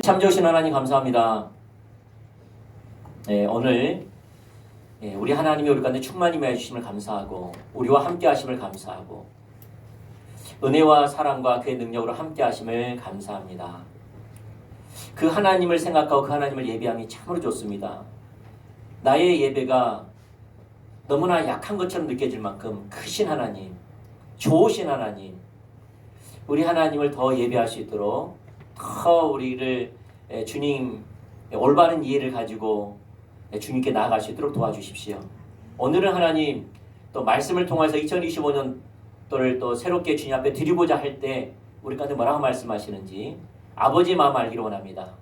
참 좋으신 하나님 감사합니다. 오늘 우리 하나님이 우리 가운데 충만히 임하여 주심을 감사하고 우리와 함께 하심을 감사하고 은혜와 사랑과 그의 능력으로 함께 하심을 감사합니다. 그 하나님을 생각하고 그 하나님을 예배함이 참으로 좋습니다. 나의 예배가 너무나 약한 것처럼 느껴질 만큼 크신 하나님, 좋으신 하나님, 우리 하나님을 더 예배할 수 있도록 더 우리를 주님 올바른 이해를 가지고 주님께 나아갈 수 있도록 도와주십시오. 오늘은 하나님 또 말씀을 통해서 2025년도를 또 새롭게 주님 앞에 드리고자 할 때 우리 가운데 뭐라고 말씀하시는지 아버지 마음 알기를 원합니다.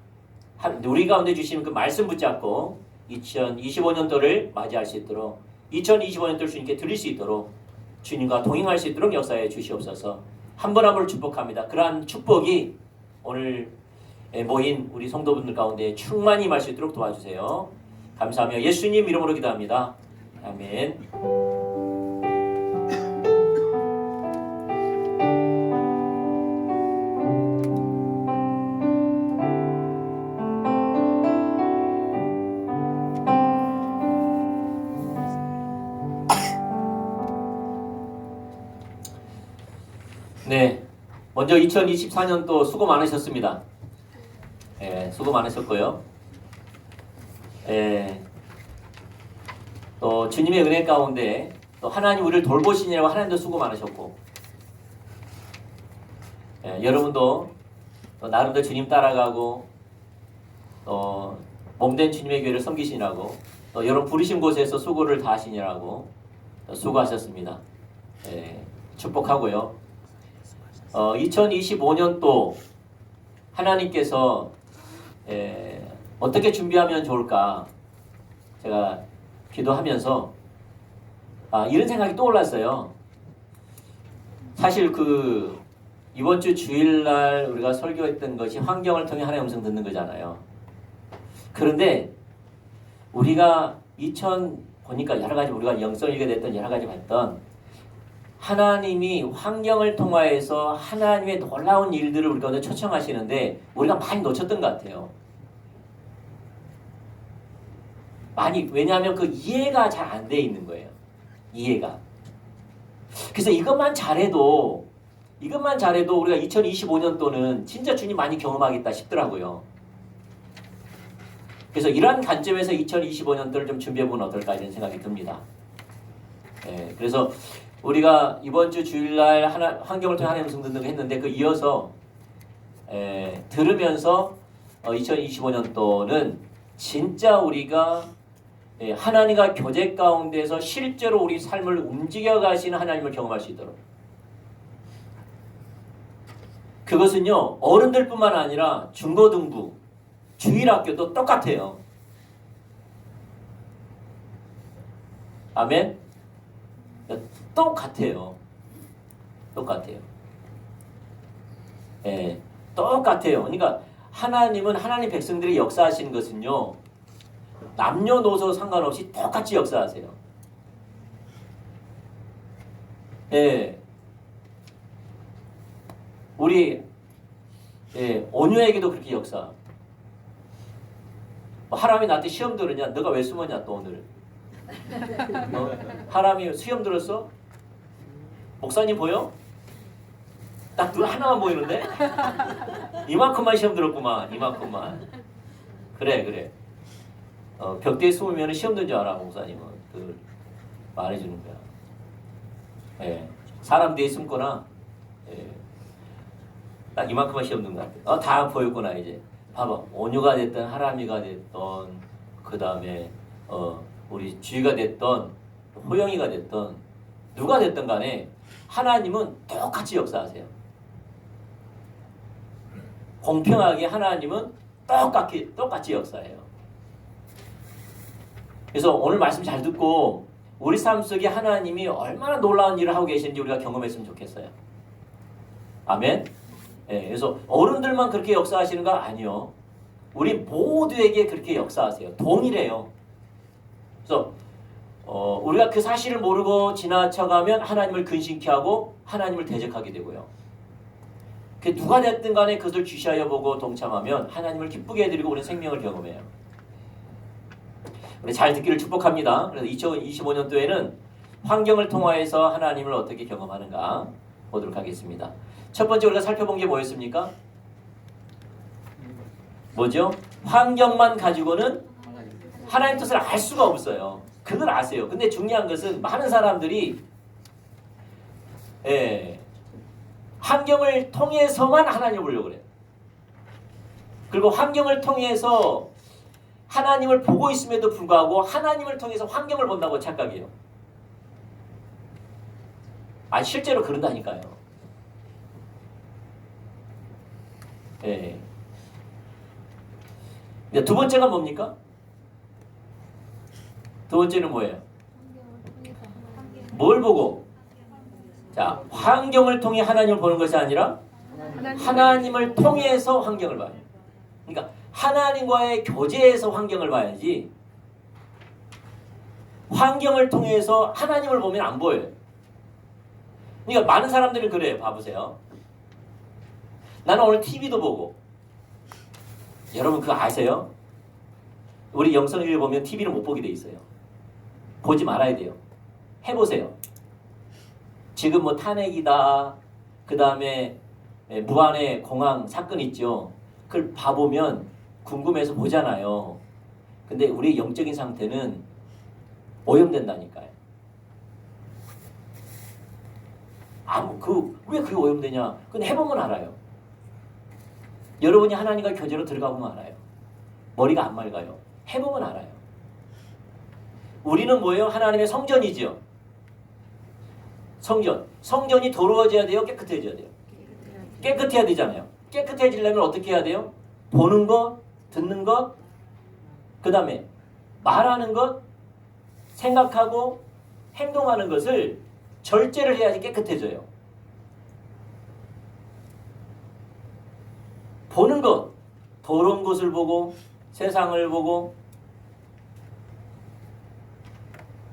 우리 가운데 주신 그 말씀 붙잡고 2025년도를 맞이할 수 있도록 2025년도를 주님께 드릴 수 있도록 주님과 동행할 수 있도록 역사해 주시옵소서. 한 분 한 분을 축복합니다. 그러한 축복이 오늘 모인 우리 성도분들 가운데 충만히 임할 수 있도록 도와주세요. 감사하며 예수님 이름으로 기도합니다. 아멘. 네, 먼저 2024년도 수고 많으셨습니다. 수고 많으셨고요. 또 주님의 은혜 가운데 또 하나님 우리를 돌보시느라고 하나님도 수고 많으셨고, 여러분도 또 나름대로 주님 따라가고 또 몸된 주님의 교회를 섬기시느라고 또 여러분 부르신 곳에서 수고를 다하시느라고 수고하셨습니다. 축복하고요. 2025년도 하나님께서 어떻게 준비하면 좋을까 제가 기도하면서 이런 생각이 떠올랐어요. 사실 이번 주 주일날 우리가 설교했던 것이 환경을 통해 하나님의 음성 듣는 거잖아요. 그런데 우리가 보니까 여러 가지 우리가 영성 읽게 됐던 여러 가지 봤던 하나님이 환경을 통하여서 하나님의 놀라운 일들을 우리 가운데 초청하시는데 우리가 많이 놓쳤던 것 같아요. 왜냐하면 그 이해가 잘 안 돼 있는 거예요. 이해가. 그래서 이것만 잘해도 우리가 2025년도는 진짜 주님 많이 경험하겠다 싶더라고요. 그래서 이러한 관점에서 2025년도를 좀 준비해보면 어떨까 이런 생각이 듭니다. 그래서 우리가 이번 주 주일날 환경을 통해 하나님의 음성 듣는 거 했는데 이어서 들으면서 2025년도는 진짜 우리가 하나님과 교제 가운데서 실제로 우리 삶을 움직여 가시는 하나님을 경험할 수 있도록, 그것은요 어른들뿐만 아니라 중고등부, 주일학교도 똑같아요. 아멘. 똑같아요. 똑같아요. 그러니까 하나님은 하나님 백성들이 역사하시는 것은요 남녀노소 상관없이 똑같이 역사하세요. 우리 온유에게도 그렇게 역사. 하람이 나한테 시험 들었냐? 너가 왜 숨었냐 또 오늘? 하람이 시험 들었어? 목사님 보여? 딱 눈 하나만 보이는데? 이만큼만 시험 들었구만. 이만큼만. 그래. 벽대에 숨으면 시험 든 줄 알아, 목사님은. 말해주는 거야. 사람 뒤에 숨거나, 딱 이만큼만 시험 든 것 같아. 다 보였구나, 이제. 봐봐. 온유가 됐던, 하람이가 됐던, 그 다음에, 우리 주희가 됐던, 호영이가 됐던, 누가 됐던 간에, 하나님은 똑같이 역사하세요. 공평하게 하나님은 똑같이 역사해요. 그래서 오늘 말씀 잘 듣고 우리 삶 속에 하나님이 얼마나 놀라운 일을 하고 계시는지 우리가 경험했으면 좋겠어요. 아멘. 그래서 어른들만 그렇게 역사하시는 거 아니요. 우리 모두에게 그렇게 역사하세요. 동일해요. 그래서 우리가 그 사실을 모르고 지나쳐가면 하나님을 근심케 하고 하나님을 대적하게 되고요. 그 누가 됐든 간에 그것을 주시하여 보고 동참하면 하나님을 기쁘게 해드리고 우리는 생명을 경험해요. 우리 잘 듣기를 축복합니다. 그래서 2025년도에는 환경을 통하여서 하나님을 어떻게 경험하는가 보도록 하겠습니다. 첫 번째 우리가 살펴본 게 뭐였습니까? 뭐죠? 환경만 가지고는 하나님 뜻을 알 수가 없어요. 그걸 아세요. 근데 중요한 것은 많은 사람들이 환경을 통해서만 하나님을 보려고 그래요. 그리고 환경을 통해서 하나님을 보고 있음에도 불구하고 하나님을 통해서 환경을 본다고 착각해요. 실제로 그런다니까요. 두 번째가 뭡니까? 두 번째는 뭐예요? 뭘 보고? 자, 환경을 통해 하나님을 보는 것이 아니라 하나님을 통해서 환경을 봐요. 그러니까 하나님과의 교제에서 환경을 봐야지 환경을 통해서 하나님을 보면 안 보여요. 그러니까 많은 사람들이 그래요. 봐보세요. 나는 오늘 TV도 보고 여러분 그거 아세요? 우리 영성일을 보면 TV를 못 보게 돼 있어요. 보지 말아야 돼요. 해보세요. 지금 뭐 탄핵이다. 그 다음에 무한의 공항 사건 있죠. 그걸 봐보면 궁금해서 보잖아요. 근데 우리 영적인 상태는 오염된다니까요. 왜 그게 오염되냐? 그건 해보면 알아요. 여러분이 하나님과 교제로 들어가보면 알아요. 머리가 안 맑아요. 해보면 알아요. 우리는 뭐예요? 하나님의 성전이죠. 성전이 더러워져야 돼요? 깨끗해져야 돼요? 깨끗해야 되잖아요. 깨끗해지려면 어떻게 해야 돼요? 보는 것, 듣는 것, 그 다음에 말하는 것, 생각하고 행동하는 것을 절제를 해야지 깨끗해져요. 보는 것, 더러운 것을 보고 세상을 보고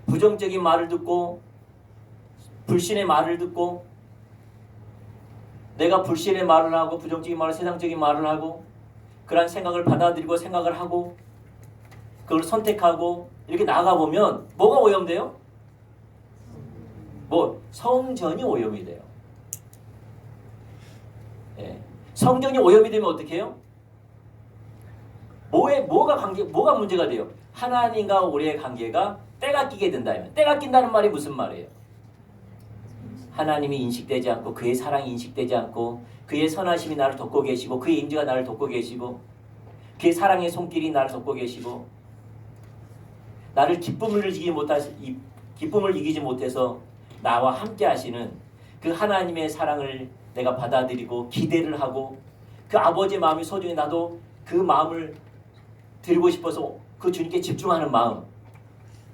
부정적인 말을 듣고 불신의 말을 듣고 내가 불신의 말을 하고 부정적인 말을 세상적인 말을 하고 그러한 생각을 받아들이고 생각을 하고 그걸 선택하고 이렇게 나가보면 뭐가 오염돼요? 성전이 오염이 돼요. 성전이 오염이 되면 어떻게 해요? 뭐가 문제가 돼요? 하나님과 우리의 관계가 때가 끼게 된다면, 때가 낀다는 말이 무슨 말이에요? 하나님이 인식되지 않고 그의 사랑이 인식되지 않고 그의 선하심이 나를 돕고 계시고 그의 인지가 나를 돕고 계시고 그의 사랑의 손길이 나를 돕고 계시고 나를 기쁨을 이기지 못해서 나와 함께 하시는 그 하나님의 사랑을 내가 받아들이고 기대를 하고 그 아버지의 마음이 소중히 나도 그 마음을 드리고 싶어서 그 주님께 집중하는 마음,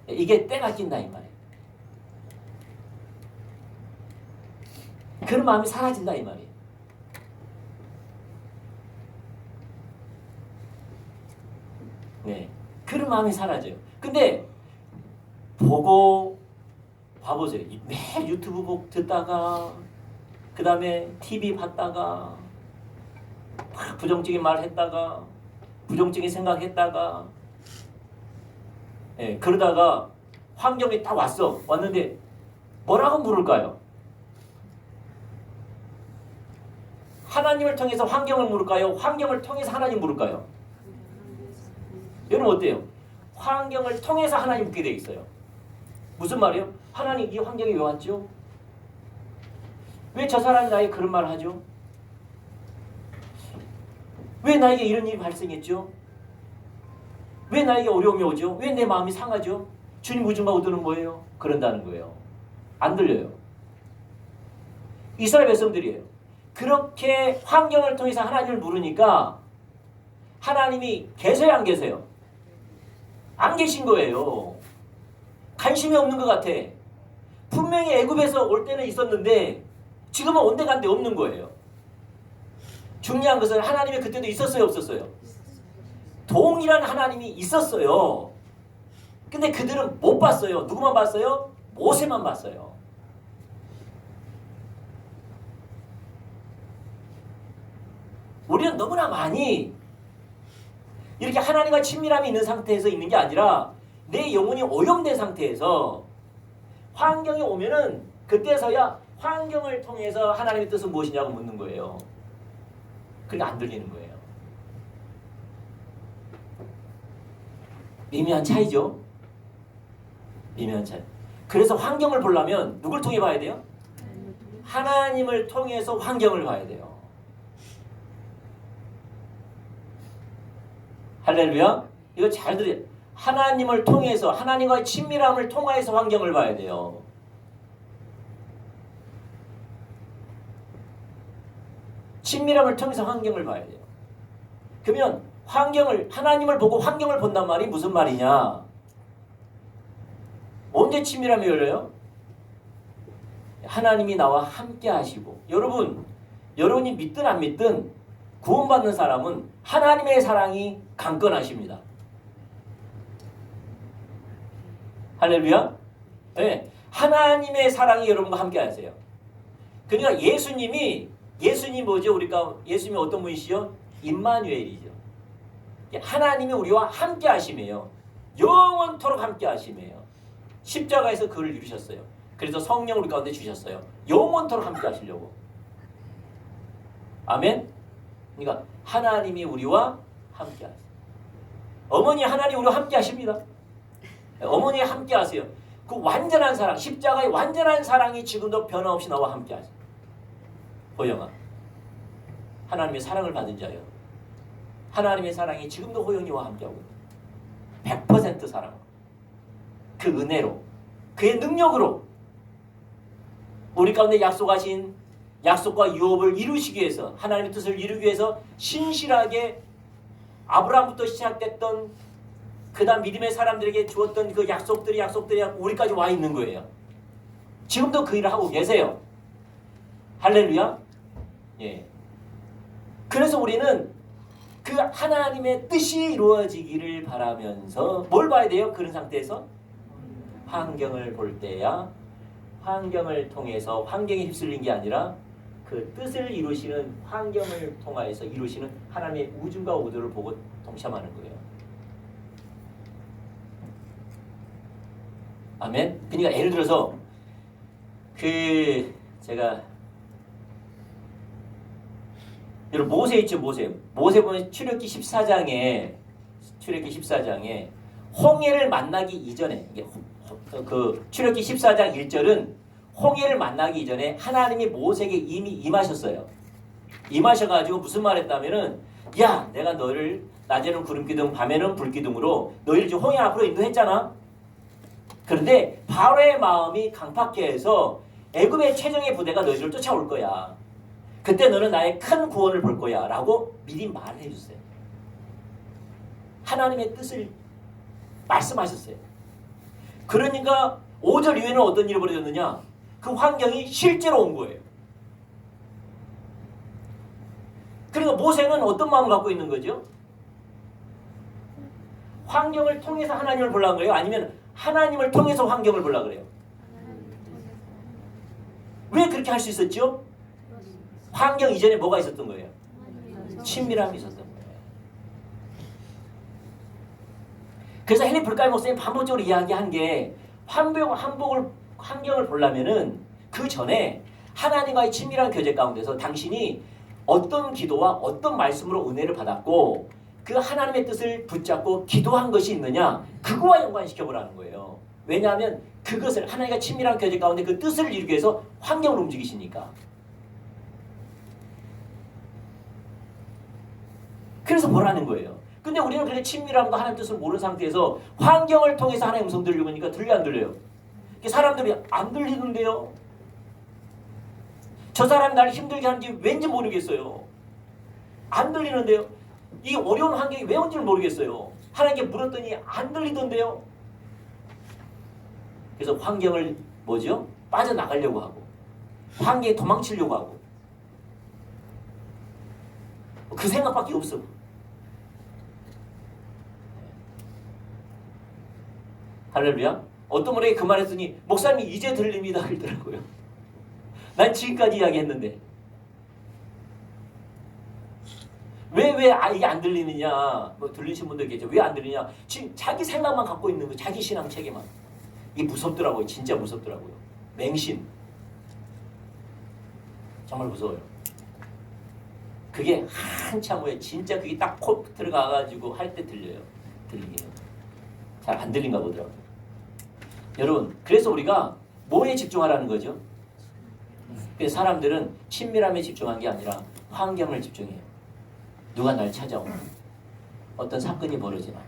이게 때가 낀다 이 말이에요. 그런 마음이 사라진다 이 말이에요. 그런 마음이 사라져요. 근데 보고 봐보세요. 매일 유튜브 듣다가 그 다음에 TV 봤다가 부정적인 말 했다가 부정적인 생각했다가 그러다가 환경이 딱 왔는데 뭐라고 물을까요? 하나님을 통해서 환경을 물을까요? 환경을 통해서 하나님 물을까요? 여러분 어때요? 환경을 통해서 하나님 묻게 돼 있어요. 무슨 말이에요? 하나님 이 환경이 왜 왔죠? 왜 저 사람이 나에게 그런 말을 하죠? 왜 나에게 이런 일이 발생했죠? 왜 나에게 어려움이 오죠? 왜 내 마음이 상하죠? 주님 우주가 의도는 뭐예요? 그런다는 거예요. 안 들려요. 이스라엘 백성들이에요. 그렇게 환경을 통해서 하나님을 물으니까 하나님이 계세요 안 계세요? 안 계신 거예요. 관심이 없는 것 같아. 분명히 애굽에서 올 때는 있었는데 지금은 온데간데 없는 거예요. 중요한 것은 하나님이 그때도 있었어요 없었어요? 동일한 하나님이 있었어요. 근데 그들은 못 봤어요. 누구만 봤어요? 모세만 봤어요. 우리는 너무나 많이 이렇게 하나님과 친밀함이 있는 상태에서 있는 게 아니라 내 영혼이 오염된 상태에서 환경이 오면은 그때서야 환경을 통해서 하나님의 뜻은 무엇이냐고 묻는 거예요. 그러니까 안 들리는 거예요. 미묘한 차이죠. 미묘한 차이. 그래서 환경을 보려면 누굴 통해 봐야 돼요? 하나님을 통해서 환경을 봐야 돼요. 할렐루야. 이거 잘 들어요. 하나님을 통해서, 하나님과의 친밀함을 통해서 환경을 봐야 돼요. 친밀함을 통해서 환경을 봐야 돼요. 그러면 환경을, 하나님을 보고 환경을 본단 말이 무슨 말이냐? 언제 친밀함이 열려요? 하나님이 나와 함께 하시고. 여러분이 믿든 안 믿든 구원받는 사람은 하나님의 사랑이 강건하십니다. 할렐루야. 네, 하나님의 사랑이 여러분과 함께 하세요. 그러니까 예수님이 뭐죠? 예수님이 어떤 분이시죠? 임마누엘이죠. 하나님이 우리와 함께 하심이에요. 영원토록 함께 하심이에요. 십자가에서 그를 이루셨어요. 그래서 성령 우리 가운데 주셨어요. 영원토록 함께 하시려고. 아멘. 그러니까 하나님이 우리와 함께 하세요. 어머니 하나님 우리와 함께 하십니다. 어머니 함께 하세요. 그 완전한 사랑, 십자가의 완전한 사랑이 지금도 변함없이 나와 함께 하세요. 호영아, 하나님의 사랑을 받은 자요. 하나님의 사랑이 지금도 호영이와 함께하고 있다. 100% 사랑. 그 은혜로, 그의 능력으로 우리 가운데 약속하신 약속과 유업을 이루시기 위해서, 하나님의 뜻을 이루기 위해서 신실하게 아브라함부터 시작됐던 그 다음 믿음의 사람들에게 주었던 그 약속들이 우리까지 와 있는 거예요. 지금도 그 일을 하고 계세요. 할렐루야. 예. 그래서 우리는 그 하나님의 뜻이 이루어지기를 바라면서 뭘 봐야 돼요? 그런 상태에서 환경을 볼 때야 환경을 통해서 환경에 휩쓸린 게 아니라 그 뜻을 이루시는 환경을 통하여서 이루시는 하나님의 우주가 우주를 보고 동참하는 거예요. 아멘. 그러니까 예를 들어서 제가 여러분 모세 있죠, 모세 보면 출애굽기 14장에 홍해를 만나기 이전에 그 출애굽기 14장 1절은 홍해를 만나기 이전에 하나님이 모세에게 이미 임하셨어요. 임하셔가지고 무슨 말했다면은 야, 내가 너를 낮에는 구름기둥 밤에는 불기둥으로 너희를 지금 홍해 앞으로 인도했잖아. 그런데 바로의 마음이 강팍해 해서 애굽의 최정예 부대가 너희를 쫓아올 거야. 그때 너는 나의 큰 구원을 볼 거야 라고 미리 말을 해주세요. 하나님의 뜻을 말씀하셨어요. 그러니까 5절 이후에는 어떤 일이 벌어졌느냐? 그 환경이 실제로 온 거예요. 그러니까 모세는 어떤 마음을 갖고 있는 거죠? 환경을 통해서 하나님을 보려는 거예요? 아니면 하나님을 통해서 환경을 보려고 그래요? 왜 그렇게 할 수 있었죠? 환경 이전에 뭐가 있었던 거예요? 친밀함이 있었던 거예요. 그래서 헨리 불가이 목사님 반복적으로 이야기한 게 환경을 보려면은 그 전에 하나님과의 친밀한 교제 가운데서 당신이 어떤 기도와 어떤 말씀으로 은혜를 받았고 그 하나님의 뜻을 붙잡고 기도한 것이 있느냐, 그거와 연관시켜 보라는 거예요. 왜냐하면 그것을 하나님과 친밀한 교제 가운데 그 뜻을 이루기 위해서 환경을 움직이시니까. 그래서 보라는 거예요. 근데 우리는 그렇게 친밀함과 하나님 뜻을 모르는 상태에서 환경을 통해서 하나님의 음성 들리고 하니까 들려 안 들려요? 사람들이 안 들리는데요. 저 사람이 나를 힘들게 하는지 왠지 모르겠어요. 안 들리는데요. 이 어려운 환경이 왜 온지를 모르겠어요. 하나님께 물었더니 안 들리던데요. 그래서 환경을 뭐죠? 빠져나가려고 하고 환경에 도망치려고 하고 그 생각밖에 없어. 할렐루야. 어떤 분에게 그 말했더니 목사님이 이제 들립니다 그러더라고요. 난 지금까지 이야기했는데. 이게 안 들리느냐? 뭐 들리신 분들 계죠. 왜 안 들리냐? 지금 자기 생각만 갖고 있는 거, 자기 신앙 체계만. 이게 무섭더라고요. 진짜 무섭더라고요. 맹신. 정말 무서워요. 그게 한참 후에 진짜 그게 딱 콕 들어가가지고 할 때 들려요. 들리기는. 잘 안 들린가 보더라고요. 여러분, 그래서 우리가 뭐에 집중하라는 거죠? 그래서 사람들은 친밀함에 집중한 게 아니라 환경을 집중해요. 누가 날 찾아오나? 어떤 사건이 벌어지나?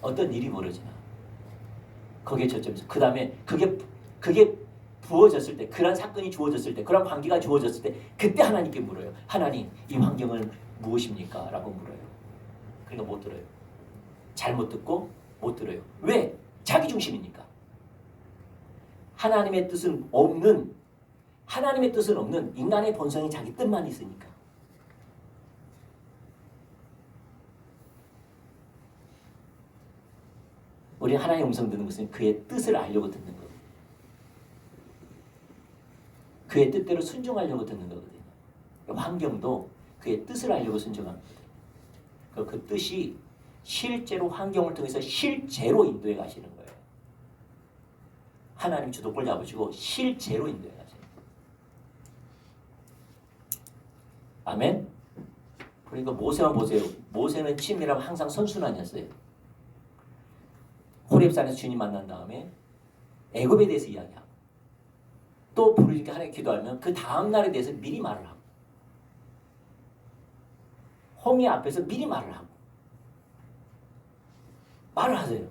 어떤 일이 벌어지나? 거기에 초점에서 그 다음에 그게 부어졌을 때, 그런 사건이 주어졌을 때, 그런 관계가 주어졌을 때, 그때 하나님께 물어요. 하나님, 이 환경은 무엇입니까? 라고 물어요. 그러니까 못 들어요. 잘못 듣고 못 들어요. 왜? 자기 중심이니까. 하나님의 뜻은 없는 인간의 본성이 자기 뜻만 있으니까. 우리 하나님의 음성 듣는 것은 그의 뜻을 알려고 듣는 거예요. 그의 뜻대로 순종하려고 듣는 거거든요. 환경도 그의 뜻을 알려고 순종하는 거예요. 그 뜻이 실제로 환경을 통해서 실제로 인도해 가시는 거예요. 하나님 주도권 잡으시고 실제로 인도해 가시는 거예요. 아멘? 그러니까 모세만 보세요. 모세는 친밀하면 항상 선순환이었어요. 호렙산에서 주님 만난 다음에 애굽에 대해서 이야기하고 또 부르니까 하나님 기도하면 그 다음 날에 대해서 미리 말을 하고 홍해 앞에서 미리 말을 하고 말을 하세요.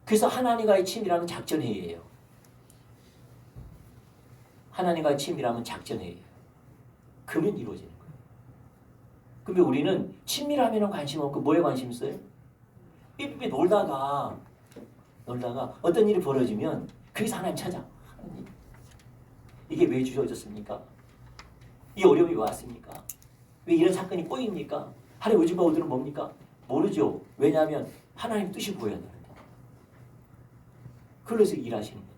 그래서 하나님과의 친밀함은 작전회의예요. 하나님과의 친밀함은 작전회의예요. 그러면 이루어지는 거예요. 근데 우리는 친밀함에는 관심 없고 뭐에 관심 있어요? 삐삐삐 놀다가 어떤 일이 벌어지면 거기서 하나님 찾아. 하나님, 이게 왜 주어졌습니까? 이 어려움이 왜 왔습니까? 왜 이런 사건이 꼬입니까? 하나님 요즘 오늘은 뭡니까? 모르죠. 왜냐하면 하나님 뜻이 보여야 되는데. 그래서 일하시는 건데.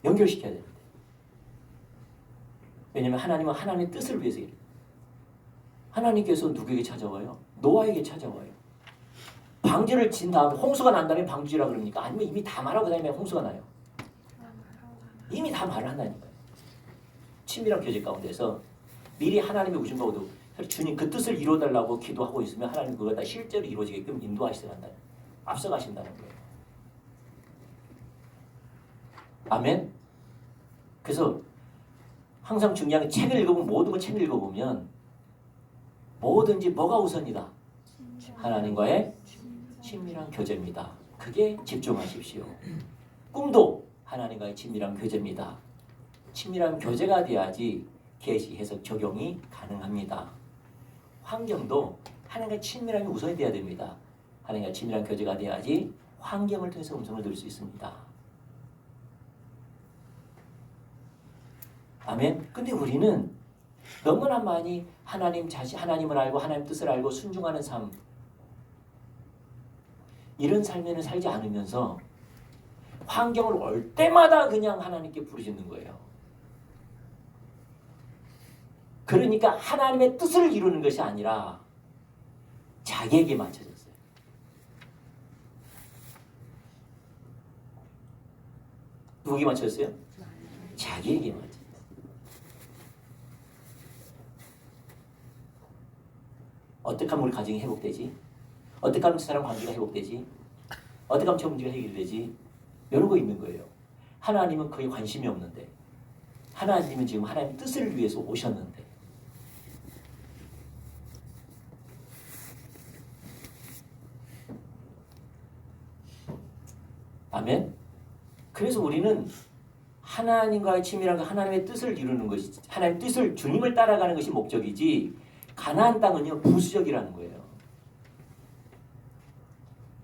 연결시켜야 되는데. 왜냐하면 하나님은 하나님의 뜻을 위해서 일해요. 하나님께서 누구에게 찾아와요? 노아에게 찾아와요. 방주를 진 다음에 홍수가 난 다음에 방주라 그럽니까? 아니면 이미 다 말하고 그다음에 홍수가 나요? 이미 다 말을 한다니까요. 친밀한 교제 가운데서 미리 하나님의 우심과 오도 주님 그 뜻을 이루어달라고 기도하고 있으면 하나님 그걸 다 실제로 이루어지게끔 인도하시다 앞서가신다는 거예요. 아멘? 그래서 항상 중요한 게 책을 읽어보면 모든 걸 책을 읽어보면 뭐든지 뭐가 우선이다. 하나님과의 친밀한 교제입니다. 그게 집중하십시오. 꿈도 하나님과의 친밀한 교제입니다. 친밀한 교제가 돼야지 계시, 해석, 적용이 가능합니다. 환경도 하나님과 친밀함이 우선이 돼야 됩니다. 하나님과 친밀한 교제가 돼야지 환경을 통해서 음성을 들을 수 있습니다. 아멘. 근데 우리는 너무나 많이 하나님을 알고 하나님 뜻을 알고 순종하는 삶, 이런 삶에는 살지 않으면서 환경을 올 때마다 그냥 하나님께 부르짖는 거예요. 그러니까 하나님의 뜻을 이루는 것이 아니라 자기에게 맞춰졌어요. 누구에게 맞춰졌어요? 자기에게 맞춰졌어요. 어떻게 하면 우리 가정이 회복되지? 어떻게 하면 사람 관계가 회복되지? 어떻게 하면 저 문제가 해결되지? 이러고 있는 거예요. 하나님은 거의 관심이 없는데 하나님은 지금 하나님의 뜻을 위해서 오셨는데 아멘? 그래서 우리는 하나님과의 친밀한 하나님의 뜻을 이루는 것이 하나님의 뜻을 주님을 따라가는 것이 목적이지 가나안 땅은요 부수적이라는 거예요.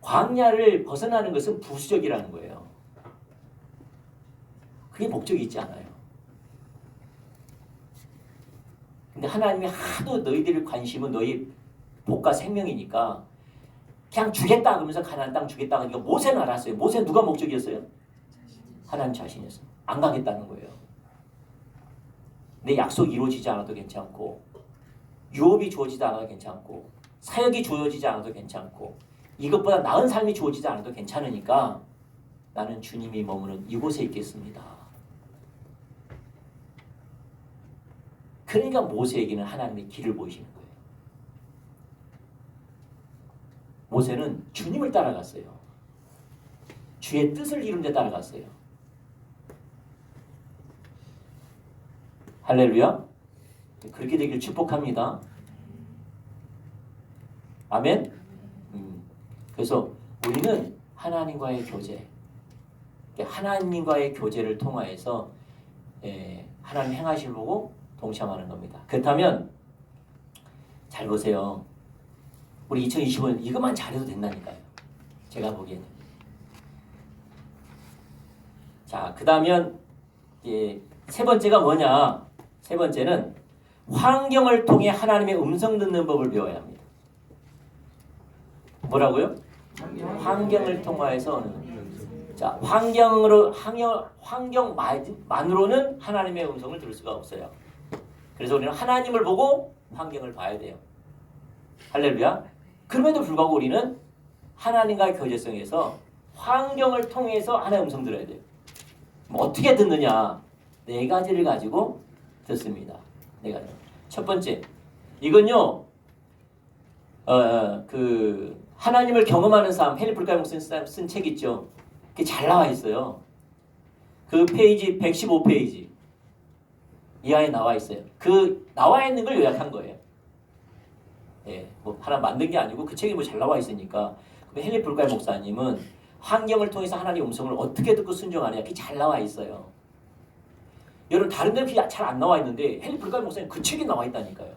광야를 벗어나는 것은 부수적이라는 거예요. 그게 목적이 있지 않아요. 근데 하나님이 하도 너희들의 관심은 너희 복과 생명이니까 그냥 주겠다 그러면서 가나안 땅 주겠다 하니까 모세는 알았어요. 모세는 누가 목적이었어요? 하나님 자신에서 안 가겠다는 거예요. 내 약속 이루어지지 않아도 괜찮고, 유업이 주어지지 않아도 괜찮고, 사역이 주어지지 않아도 괜찮고, 이것보다 나은 삶이 주어지지 않아도 괜찮으니까 나는 주님이 머무는 이곳에 있겠습니다. 그러니까 모세에게는 하나님의 길을 보이시는 거예요. 모세는 주님을 따라갔어요. 주의 뜻을 이룬 데 따라갔어요. 할렐루야. 그렇게 되길 축복합니다. 아멘. 그래서 우리는 하나님과의 교제, 하나님과의 교제를 통하여서 하나님 행하실 보고 동참하는 겁니다. 그렇다면 잘 보세요. 우리 2025년 이것만 잘해도 된다니까요. 제가 보기에는. 자, 그 다음엔 세 번째가 뭐냐? 세 번째는 환경을 통해 하나님의 음성 듣는 법을 배워야 합니다. 뭐라고요? 환경을 통하여서. 자, 환경만으로는 하나님의 음성을 들을 수가 없어요. 그래서 우리는 하나님을 보고 환경을 봐야 돼요. 할렐루야. 그럼에도 불구하고 우리는 하나님과의 교제성에서 환경을 통해서 하나님의 음성 들어야 돼요. 어떻게 듣느냐? 네 가지를 가지고 듣습니다. 네 가지. 첫 번째, 이건요, 하나님을 경험하는 삶, 헨리 브루카이 목사님 쓴 책 있죠. 그게 잘 나와 있어요. 그 페이지 115페이지 이하에 나와 있어요. 그 나와 있는 걸 요약한 거예요. 예, 뭐 하나 만든 게 아니고 그 책이 뭐 잘 나와 있으니까. 헨리 브루카이 목사님은 환경을 통해서 하나님의 음성을 어떻게 듣고 순종하느냐, 그게 잘 나와 있어요. 여러분 다른 데는 그게 잘 안 나와 있는데 헨리 브루카이 목사님 그 책이 나와 있다니까요.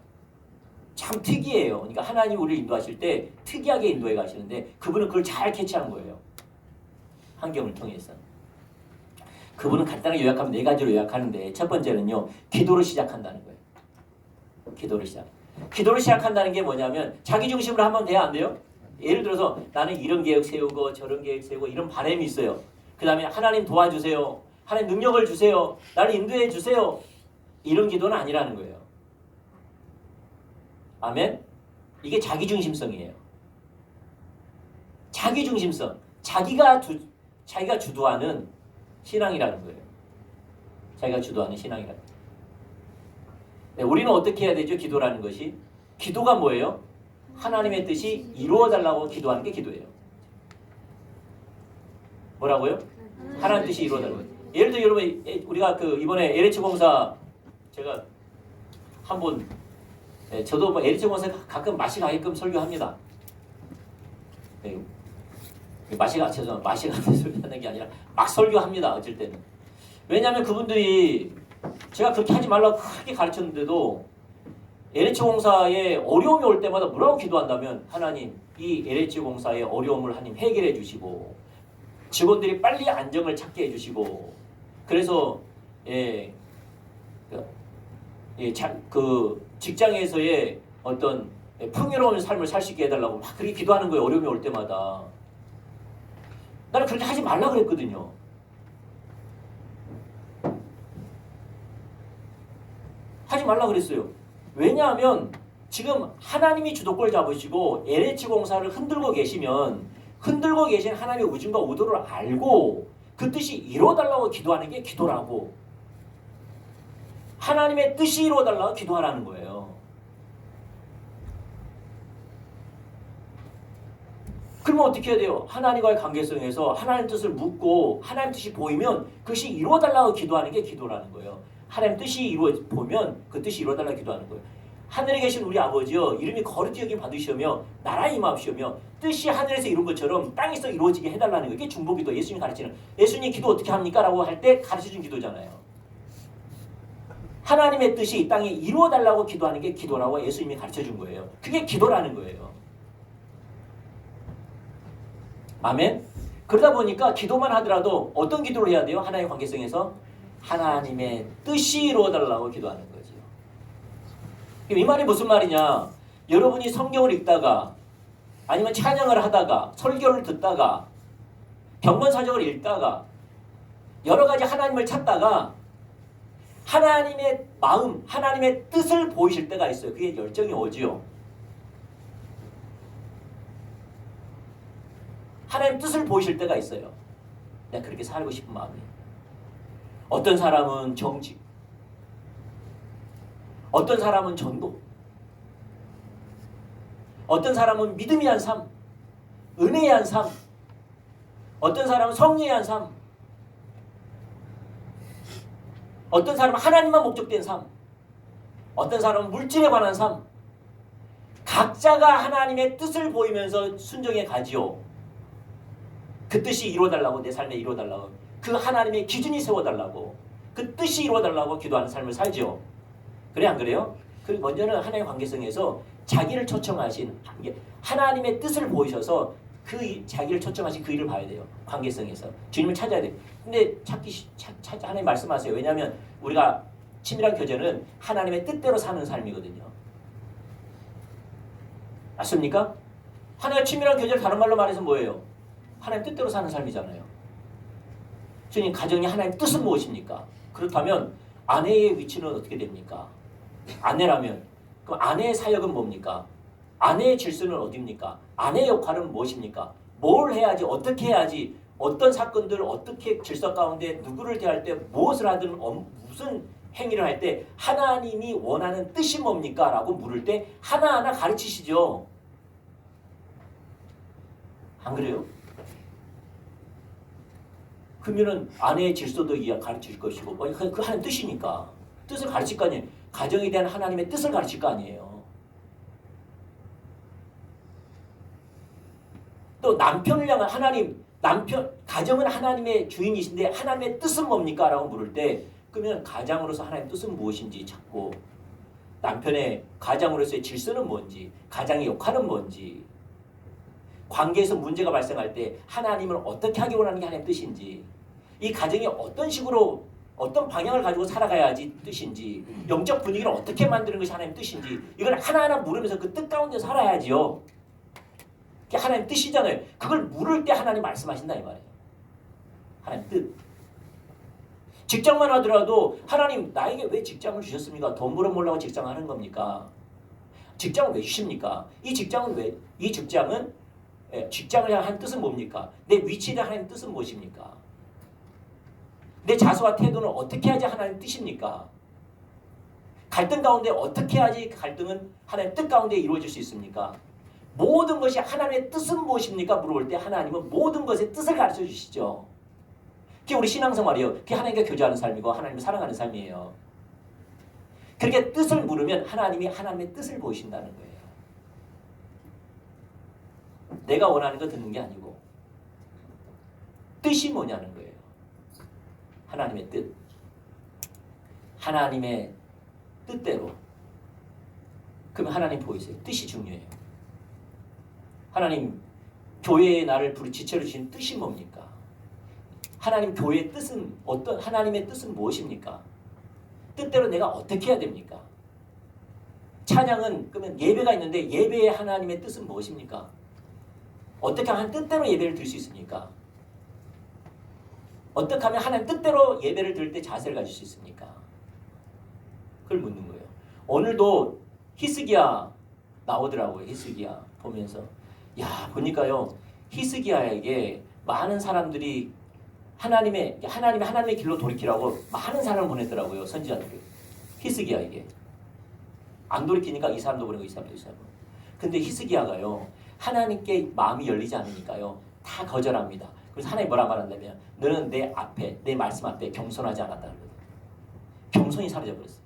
참 특이해요. 그러니까 하나님 우리를 인도하실 때 특이하게 인도해 가시는데 그분은 그걸 잘 캐치한 거예요. 환경을 통해서. 그분은 간단하게 요약하면 네 가지로 요약하는데 첫 번째는요, 기도로 시작한다는 거예요. 기도를 시작한다는 게 뭐냐면 자기 중심으로 하면 돼야 안 돼요? 예를 들어서 나는 이런 계획 세우고 저런 계획 세우고 이런 바람이 있어요. 그 다음에 하나님 도와주세요. 하나님 능력을 주세요. 나를 인도해 주세요. 이런 기도는 아니라는 거예요. 아멘? 이게 자기중심성이에요. 자기중심성. 자기가 주도하는 신앙이라는 거예요. 자기가 주도하는 신앙이라는 거예요. 네, 우리는 어떻게 해야 되죠? 기도라는 것이. 기도가 뭐예요? 하나님의 뜻이 이루어달라고 기도하는 게 기도예요. 뭐라고요? 하나님 뜻이 이루어달라고. 예를 들어 여러분, 우리가 이번에 LH 공사 제가 한번, 저도 뭐 LH 공사 가끔 맛이 가게끔 설교합니다. 맛이 가서 설교하는 게 아니라 막 설교합니다. 어쩔 때는. 왜냐하면 그분들이 제가 그렇게 하지 말라고 크게 가르쳤는데도 LH 공사에 어려움이 올 때마다 뭐라고 기도한다면, 하나님 이 LH 공사의 어려움을 하나님 해결해 주시고 직원들이 빨리 안정을 찾게 해주시고, 그래서 그 직장에서의 어떤 풍요로운 삶을 살 수 있게 해달라고 막 그렇게 기도하는 거예요. 어려움이 올 때마다. 나는 그렇게 하지 말라 그랬거든요. 하지 말라 그랬어요. 왜냐하면 지금 하나님이 주도권을 잡으시고 LH공사를 흔들고 계시면, 흔들고 계신 하나님의 의중과 의도를 알고 그 뜻이 이루어달라고 기도하는 게 기도라고. 하나님의 뜻이 이루어달라고 기도하라는 거예요. 그러면 어떻게 해야 돼요? 하나님과의 관계성에서 하나님 뜻을 묻고 하나님 뜻이 보이면 그것이 이루어달라고 기도하는 게 기도라는 거예요. 하나님 뜻이 보면 그 뜻이 이루어달라고 기도하는 거예요. 하늘에 계신 우리 아버지여, 이름이 거룩히 여김 받으시오며 나라의 임하옵시오며 뜻이 하늘에서 이룬 것처럼 땅에서 이루어지게 해달라는 거예요. 이게 중보기도, 예수님 가르치는. 예수님 기도 어떻게 합니까? 라고 할 때 가르쳐준 기도잖아요. 하나님의 뜻이 이 땅에 이루어달라고 기도하는 게 기도라고 예수님이 가르쳐준 거예요. 그게 기도라는 거예요. 아멘? 그러다 보니까 기도만 하더라도 어떤 기도를 해야 돼요? 하나님의 관계성에서 하나님의 뜻이 이루어달라고 기도하는 거죠. 이 말이 무슨 말이냐? 여러분이 성경을 읽다가 아니면 찬양을 하다가 설교를 듣다가 경건사적을 읽다가 여러 가지 하나님을 찾다가 하나님의 마음, 하나님의 뜻을 보이실 때가 있어요. 그게 열정이 오지요. 하나님 뜻을 보이실 때가 있어요. 내가 그렇게 살고 싶은 마음이. 어떤 사람은 정직, 어떤 사람은 전도, 어떤 사람은 믿음이 한 삶, 은혜의 한 삶, 어떤 사람은 성령의 한 삶, 어떤 사람은 하나님만 목적된 삶, 어떤 사람은 물질에 관한 삶. 각자가 하나님의 뜻을 보이면서 순종해 가지요. 그 뜻이 이루어달라고, 내 삶에 이루어달라고, 그 하나님의 기준이 세워달라고, 그 뜻이 이루어달라고 기도하는 삶을 살지요. 그래 안 그래요? 그리고 먼저는 하나님의 관계성에서 자기를 초청하신 하나님의 뜻을 보이셔서 그 자기를 초청하신 그 일을 봐야 돼요. 관계성에서 주님을 찾아야 돼요. 근데 하나님 말씀하세요. 왜냐하면 우리가 친밀한 교제는 하나님의 뜻대로 사는 삶이거든요. 맞습니까? 하나님의 친밀한 교제를 다른 말로 말해서 뭐예요? 하나님 뜻대로 사는 삶이잖아요. 주님, 가정이 하나님 뜻은 무엇입니까? 그렇다면 아내의 위치는 어떻게 됩니까? 아내라면 그럼 아내의 사역은 뭡니까? 아내의 질서는 어디입니까? 아내의 역할은 무엇입니까? 뭘 해야지, 어떻게 해야지, 어떤 사건들을 어떻게 질서 가운데 누구를 대할 때 무엇을 하든 무슨 행위를 할 때 하나님이 원하는 뜻이 뭡니까? 라고 물을 때 하나하나 가르치시죠. 안 그래요? 그러면은 아내의 질서도 가르칠 것이고 그 하나님 뜻이니까 뜻을 가르칠 거 아니에요. 가정에 대한 하나님의 뜻을 가르칠 거 아니에요. 또 남편을 향한 하나님, 가정은 하나님의 주인이신데 하나님의 뜻은 뭡니까? 라고 물을 때 그러면 가장으로서 하나님의 뜻은 무엇인지 찾고 남편의 가장으로서의 질서는 뭔지, 가장의 역할은 뭔지, 관계에서 문제가 발생할 때 하나님을 어떻게 하기 원하는 게 하나님의 뜻인지, 이 가정이 어떤 식으로 어떤 방향을 가지고 살아가야지 뜻인지, 영적 분위기를 어떻게 만드는 것이 하나님의 뜻인지 이걸 하나하나 물으면서 그 뜻 가운데 살아야지요. 그게 하나님 뜻이잖아요. 그걸 물을 때 하나님 말씀하신다 이 말이에요. 하나님 뜻. 직장만 하더라도 하나님 나에게 왜 직장을 주셨습니까? 돈 벌어보려고 직장을 하는 겁니까? 직장을 왜 주십니까? 이 직장은 직장을 향한 뜻은 뭡니까? 내 위치에 대한 하나님 뜻은 무엇입니까? 내 자세와 태도는 어떻게 해야지 하나님 뜻입니까? 갈등 가운데 어떻게 해야지 갈등은 하나님 뜻 가운데 이루어질 수 있습니까? 모든 것이 하나님의 뜻은 무엇입니까? 물어볼 때 하나님은 모든 것의 뜻을 가르쳐 주시죠. 그게 우리 신앙생활이에요. 그게 하나님과 교제하는 삶이고 하나님을 사랑하는 삶이에요. 그렇게 뜻을 물으면 하나님이 하나님의 뜻을 보이신다는 거예요. 내가 원하는 거 듣는 게 아니고 뜻이 뭐냐는 거예요. 하나님의 뜻. 하나님의 뜻대로. 그러면 하나님 보이세요. 뜻이 중요해요. 하나님 교회에 나를 지체로 주신 뜻이 뭡니까? 하나님 교회의 뜻은 하나님의 뜻은 무엇입니까? 뜻대로 내가 어떻게 해야 됩니까? 찬양은 그러면 예배가 있는데 예배의 하나님의 뜻은 무엇입니까? 어떻게 하면 뜻대로 예배를 드릴 수 있습니까? 어떻게 하면 하나님 뜻대로 예배를 드릴 때 자세를 가질 수 있습니까? 그걸 묻는 거예요. 오늘도 히스기야 나오더라고요. 히스기야 보면서 보니까요. 히스기야에게 많은 사람들이 하나님의 길로 돌이키라고 많은 사람을 보냈더라고요. 선지자들이. 히스기야에게. 안 돌이키니까 이 사람도 보내고 이 사람도 이 사람도. 근데 히스기야가요. 하나님께 마음이 열리지 않으니까요. 다 거절합니다. 그래서 하나님이 뭐라 말한다면 너는 내 말씀 앞에 겸손하지 않았다 그러거든요. 겸손이 사라져버렸어요.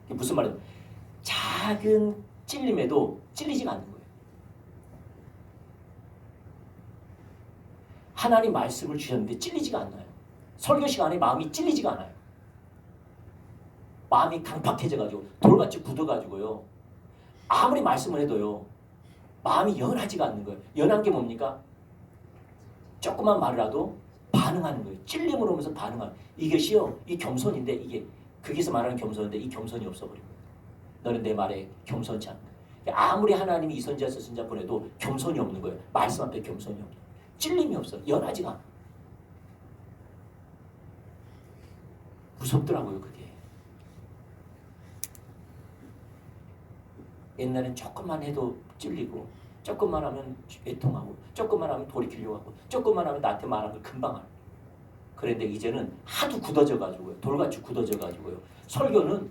이게 무슨 말이에요? 작은 찔림에도 찔리지가 않는 거예요. 하나님 말씀을 주셨는데 찔리지가 않나요? 설교 시간에 마음이 찔리지가 않아요. 마음이 강팍해져가지고 돌같이 굳어가지고요. 아무리 말씀을 해도요. 마음이 연하지가 않는 거예요. 연한 게 뭡니까? 조그만 말이라도 반응하는 거예요. 찔림으로 오면서 반응하는 이것이요. 이 겸손인데 이게 거기서 말하는 겸손인데 이 겸손이 없어버린 거예요. 너는 내 말에 겸손치 않는 거예요. 아무리 하나님이 이 선지자 선지자 보내도 겸손이 없는 거예요. 말씀 앞에 겸손이 없는 거예요. 찔림이 없어요. 연하지가 않아요. 무섭더라고요, 그게. 옛날엔 조금만 해도 찔리고, 조금만 하면 애통하고, 조금만 하면 돌이키려고 하고, 조금만 하면 나한테 말한 걸 금방 하고. 그런데 이제는 하도 굳어져 가지고요, 돌같이 굳어져 가지고요, 설교는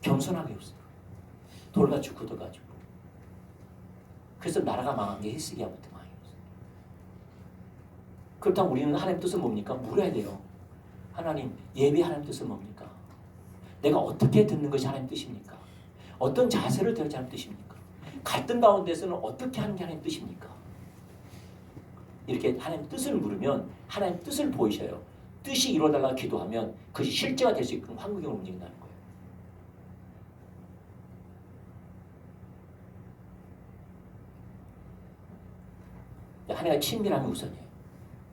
겸손함이 없어요. 돌같이 굳어 가지고. 그래서 나라가 망한 게 히스기야부터 망했어요. 그렇다면 우리는 하나님 뜻은 뭡니까? 물어야 돼요. 하나님, 예배 하나님 뜻은 뭡니까? 내가 어떻게 듣는 것이 하나님 뜻입니까? 어떤 자세를 들어야 하나님 뜻입니까? 갈등 가운데서는 어떻게 하는 게 하나님 뜻입니까? 이렇게 하나님 뜻을 물으면 하나님 뜻을 보이셔요. 뜻이 이루어달라고 기도하면 그것이 실제가 될 수 있게끔 환경을 움직인다는 거예요. 하나님과 친밀함이 우선이에요.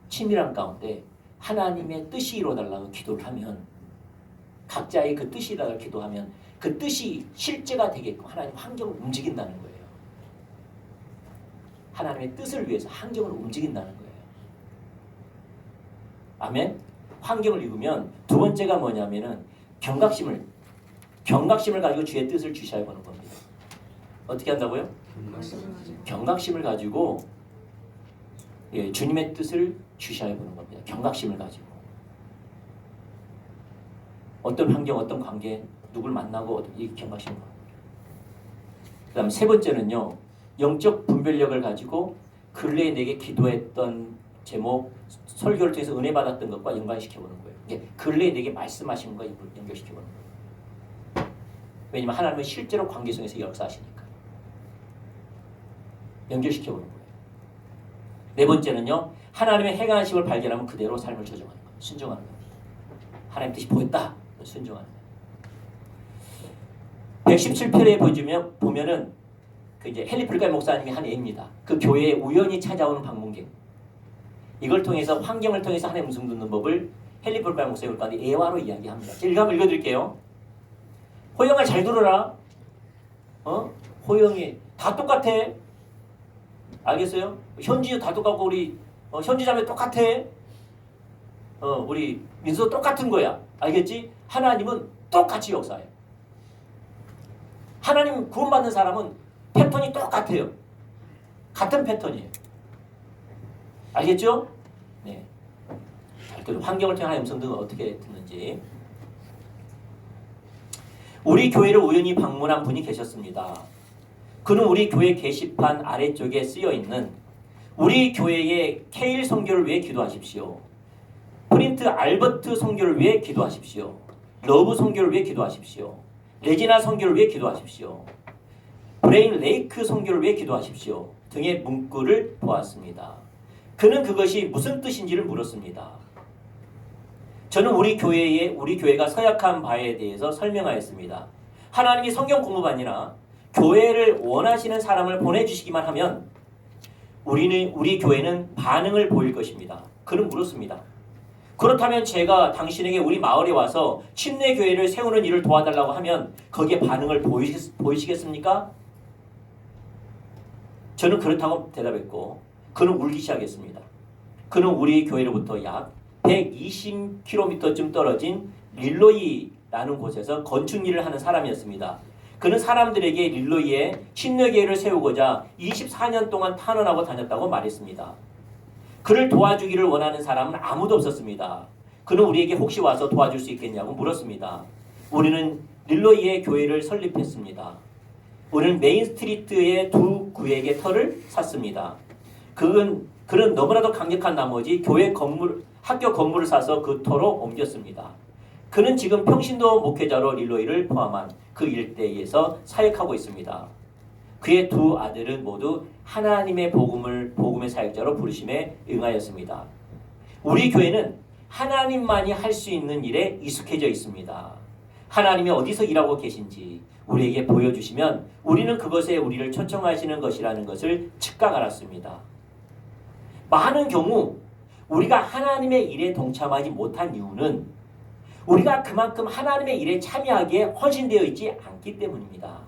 친밀함 가운데 하나님의 뜻이 이루어달라고 기도를 하면, 각자의 그 뜻이 이루어달라고 기도하면 그 뜻이 실제가 되게끔 하나님 환경을 움직인다는 거예요. 하나님의 뜻을 위해서 환경을 움직인다는 거예요. 아멘. 환경을 읽으면 두 번째가 뭐냐면은 경각심을 가지고 주의 뜻을 주시하여 보는 겁니다. 어떻게 한다고요? 경각심을 가지고 주님의 뜻을 주시하여 보는 겁니다. 경각심을 가지고. 어떤 환경, 어떤 관계, 누굴 만나고 이 경각심을. 그 다음 세 번째는요, 영적 분별력을 가지고 근래에 내게 기도했던 제목, 설교를 통해서 은혜 받았던 것과 연관시켜보는 거예요. 이게 근래에 내게 말씀하신 것과 연결시켜보는 거예요. 왜냐하면 하나님은 실제로 관계 속에서 역사하시니까. 연결시켜보는 거예요. 네 번째는요, 하나님의 행하심을 발견하면 그대로 삶을 조정하는 거예요. 순종하는 거예요. 하나님 뜻이 보였다. 순종하는 거예요. 117편에 보면은 그 이제 헨리 풀가이 목사님이 한 예입니다. 그 교회에 우연히 찾아오는 방문객. 이걸 통해서 환경을 통해서 하나님 음성 듣는 법을 헨리 풀가이 목사님 가운데 예화로 이야기합니다. 제가 한번 읽어드릴게요. 호영아 잘 들어라. 호영이 다 똑같아. 알겠어요? 현지도 다 똑같고 우리 현지자매 똑같아. 우리 민수도 똑같은 거야. 알겠지? 하나님은 똑같이 역사해요. 하나님 구원받는 사람은 패턴이 똑같아요. 같은 패턴이에요. 알겠죠? 네. 그래도 환경을 통해 하나님 음성 등을 어떻게 듣는지. 우리 교회를 우연히 방문한 분이 계셨습니다. 그는 우리 교회 게시판 아래쪽에 쓰여있는 우리 교회의 케일 선교를 위해 기도하십시오. 프린트 알버트 선교를 위해 기도하십시오. 러브 선교를 위해 기도하십시오. 레지나 선교를 위해 기도하십시오. 브레인 레이크 선교를 위해 기도하십시오. 등의 문구를 보았습니다. 그는 그것이 무슨 뜻인지를 물었습니다. 저는 우리 교회가 서약한 바에 대해서 설명하였습니다. 하나님이 성경 공부반이나 교회를 원하시는 사람을 보내주시기만 하면 우리 교회는 반응을 보일 것입니다. 그는 물었습니다. 그렇다면 제가 당신에게 우리 마을에 와서 침례교회를 세우는 일을 도와달라고 하면 거기에 반응을 보이시겠습니까? 저는 그렇다고 대답했고 그는 울기 시작했습니다. 그는 우리 교회로부터 약 120km쯤 떨어진 릴로이라는 곳에서 건축 일을 하는 사람이었습니다. 그는 사람들에게 릴로이에 침례교회를 세우고자 24년 동안 탄원하고 다녔다고 말했습니다. 그를 도와주기를 원하는 사람은 아무도 없었습니다. 그는 우리에게 혹시 와서 도와줄 수 있겠냐고 물었습니다. 우리는 릴로이에 교회를 설립했습니다. 우리는 메인 스트리트의 두 구역의 터를 샀습니다. 그는 너무나도 강력한 나머지 학교 건물을 사서 그 터로 옮겼습니다. 그는 지금 평신도 목회자로 릴로이를 포함한 그 일대에서 사역하고 있습니다. 그의 두 아들은 모두 하나님의 복음의 사역자로 부르심에 응하였습니다. 우리 교회는 하나님만이 할 수 있는 일에 익숙해져 있습니다. 하나님이 어디서 일하고 계신지 우리에게 보여주시면 우리는 그것에 우리를 초청하시는 것이라는 것을 즉각 알았습니다. 많은 경우 우리가 하나님의 일에 동참하지 못한 이유는 우리가 그만큼 하나님의 일에 참여하기에 헌신되어 있지 않기 때문입니다.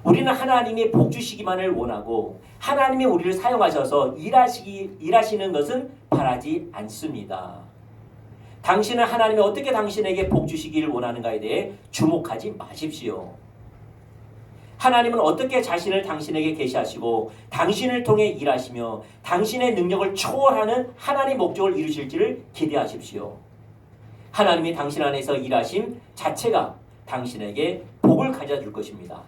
우리는 하나님이 복 주시기만을 원하고 하나님이 우리를 사용하셔서 일하시는 것은 바라지 않습니다. 당신은 하나님이 어떻게 당신에게 복 주시기를 원하는가에 대해 주목하지 마십시오. 하나님은 어떻게 자신을 당신에게 계시하시고 당신을 통해 일하시며 당신의 능력을 초월하는 하나님의 목적을 이루실지를 기대하십시오. 하나님이 당신 안에서 일하심 자체가 당신에게 복을 가져줄 것입니다.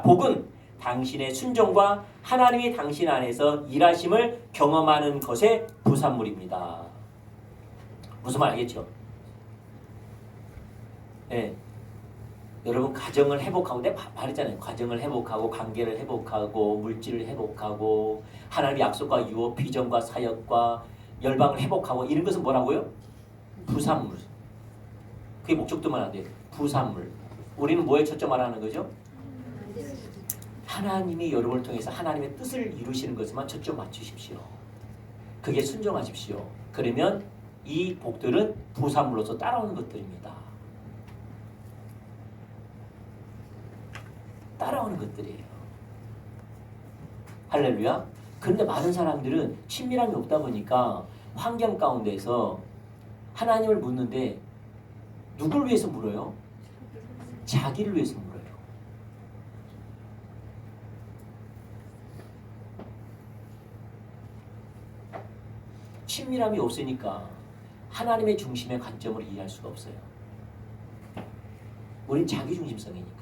복은 당신의 순종과 하나님이 당신 안에서 일하심을 경험하는 것의 부산물입니다. 무슨 말 알겠죠? 네. 여러분 가정을 회복하고 내가 말했잖아요. 가정을 회복하고 관계를 회복하고 물질을 회복하고 하나님의 약속과 유업, 비전과 사역과 열방을 회복하고 이런 것은 뭐라고요? 부산물. 그게 목적도만 안 돼요. 부산물. 우리는 뭐에 초점하라는 거죠? 하나님이 여러분을 통해서 하나님의 뜻을 이루시는 것에만 초점 맞추십시오. 그게 순종하십시오. 그러면 이 복들은 부산물로서 따라오는 것들입니다. 따라오는 것들이에요. 할렐루야. 그런데 많은 사람들은 친밀함이 없다 보니까 환경 가운데서 하나님을 묻는데 누굴 위해서 물어요? 자기를 위해서 물어요. 친밀함이 없으니까 하나님의 중심의 관점으로 이해할 수가 없어요. 우린 자기중심성이니까.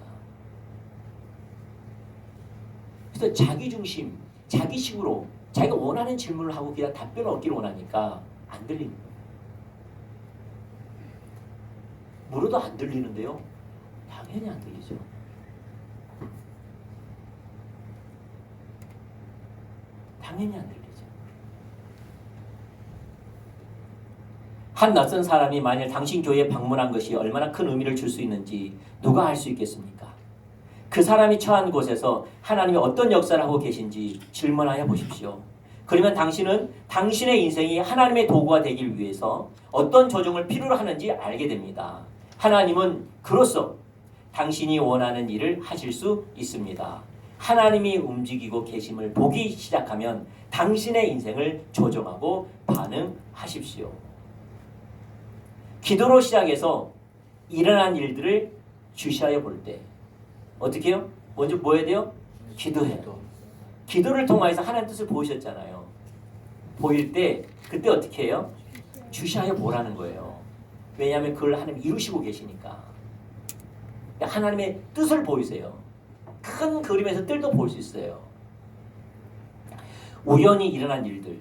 그래서 자기중심, 자기식으로 자기가 원하는 질문을 하고 그냥 답변을 얻기를 원하니까 안 들리는 거예요. 물어도 안 들리는데요. 당연히 안 들리죠. 당연히 안 들리죠. 한 낯선 사람이 만일 당신 교회에 방문한 것이 얼마나 큰 의미를 줄 수 있는지 누가 알 수 있겠습니까? 그 사람이 처한 곳에서 하나님이 어떤 역사를 하고 계신지 질문하여 보십시오. 그러면 당신은 당신의 인생이 하나님의 도구가 되기 위해서 어떤 조정을 필요로 하는지 알게 됩니다. 하나님은 그로써 당신이 원하는 일을 하실 수 있습니다. 하나님이 움직이고 계심을 보기 시작하면 당신의 인생을 조정하고 반응하십시오. 기도로 시작해서 일어난 일들을 주시하여 볼 때 어떻게 해요? 먼저 뭐 해야 돼요? 기도해요. 기도를 통해서 하나님 뜻을 보이셨잖아요. 보일 때 그때 어떻게 해요? 주시하여 보라는 거예요. 왜냐하면 그걸 하나님 이루시고 계시니까. 하나님의 뜻을 보이세요. 큰 그림에서 뜰도 볼 수 있어요. 우연히 일어난 일들,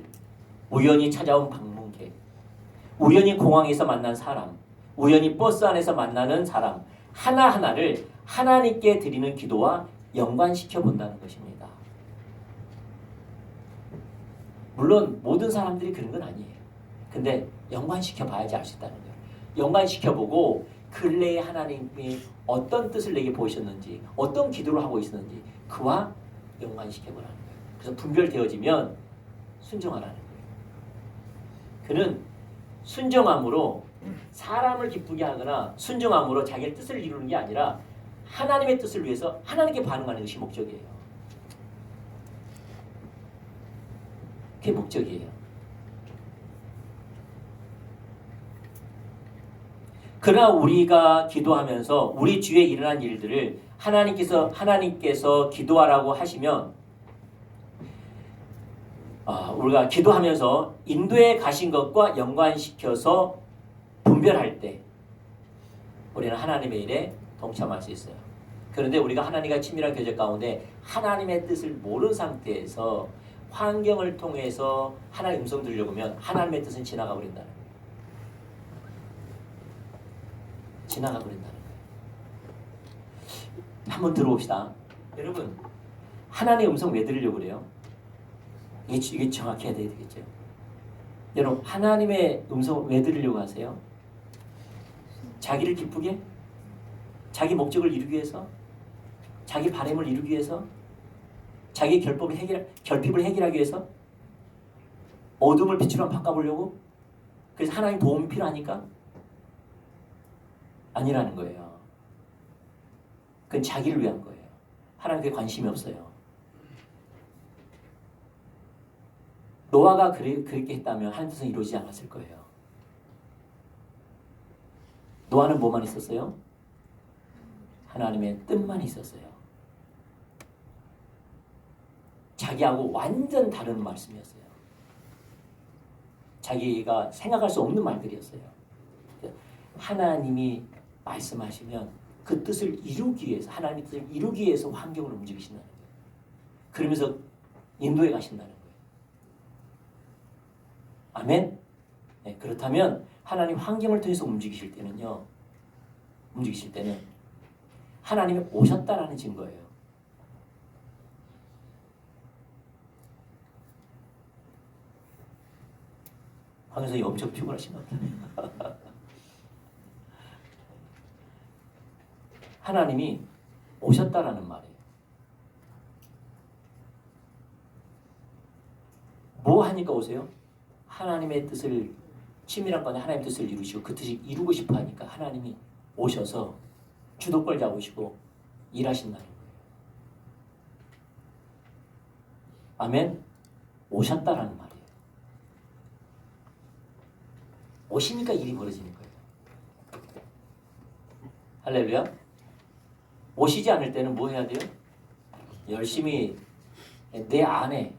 우연히 찾아온 방문객, 우연히 공항에서 만난 사람, 우연히 버스 안에서 만나는 사람 하나하나를 하나님께 드리는 기도와 연관시켜 본다는 것입니다. 물론 모든 사람들이 그런 건 아니에요. 근데 연관시켜 봐야지 알 수 있다는 거예요. 연관시켜 보고 근래에 하나님이 어떤 뜻을 내게 보이셨는지, 어떤 기도를 하고 있었는지 그와 연관시켜 보라는 거예요. 그래서 분별되어지면 순종하라는 거예요. 그는 순종함으로 사람을 기쁘게 하거나 순종함으로 자기의 뜻을 이루는 게 아니라 하나님의 뜻을 위해서 하나님께 반응하는 것이 목적이에요. 그게 목적이에요. 그러나 우리가 기도하면서 우리 주위에 일어난 일들을 하나님께서 기도하라고 하시면 우리가 기도하면서 인도에 가신 것과 연관시켜서 분별할 때 우리는 하나님의 일에 동참할 수 있어요. 그런데 우리가 하나님과 친밀한 교제 가운데 하나님의 뜻을 모르는 상태에서 환경을 통해서 하나님의 음성 들으려고 하면 하나님의 뜻은 지나가 버린다는 거예요. 지나가 버린다는 거예요. 한번 들어봅시다. 여러분, 하나님의 음성 왜 들으려고 그래요? 이게 정확히 해야 되겠죠. 여러분, 하나님의 음성을 왜 들으려고 하세요? 자기를 기쁘게? 자기 목적을 이루기 위해서? 자기 바람을 이루기 위해서? 자기 결핍을 해결하기 위해서? 어둠을 빛으로 바꿔보려고? 그래서 하나님 도움이 필요하니까? 아니라는 거예요. 그건 자기를 위한 거예요. 하나님께 관심이 없어요. 노아가 그렇게 했다면 하나님 뜻은 이루어지지 않았을 거예요. 노아는 뭐만 있었어요? 하나님의 뜻만 있었어요. 자기하고 완전 다른 말씀이었어요. 자기가 생각할 수 없는 말들이었어요. 하나님이 말씀하시면 그 뜻을 이루기 위해서, 하나님의 뜻을 이루기 위해서 환경을 움직이신다는 거예요. 그러면서 인도에 가신다는 거예요. 아멘? 네, 그렇다면 하나님 환경을 통해서 움직이실 때는 하나님이 오셨다라는 증거예요. 황선생이 엄청 피곤하신 것 같아요. 하나님이 오셨다라는 말이에요. 뭐 하니까 오세요? 하나님의 뜻을, 치밀한 건데 하나님의 뜻을 이루시고 그 뜻을 이루고 싶어 하니까 하나님이 오셔서 주도권 잡으시고 일하신다는 거예요. 아멘? 오셨다라는 말이에요. 오시니까 일이 벌어지는 거예요. 할렐루야. 오시지 않을 때는 뭐 해야 돼요? 열심히 내 안에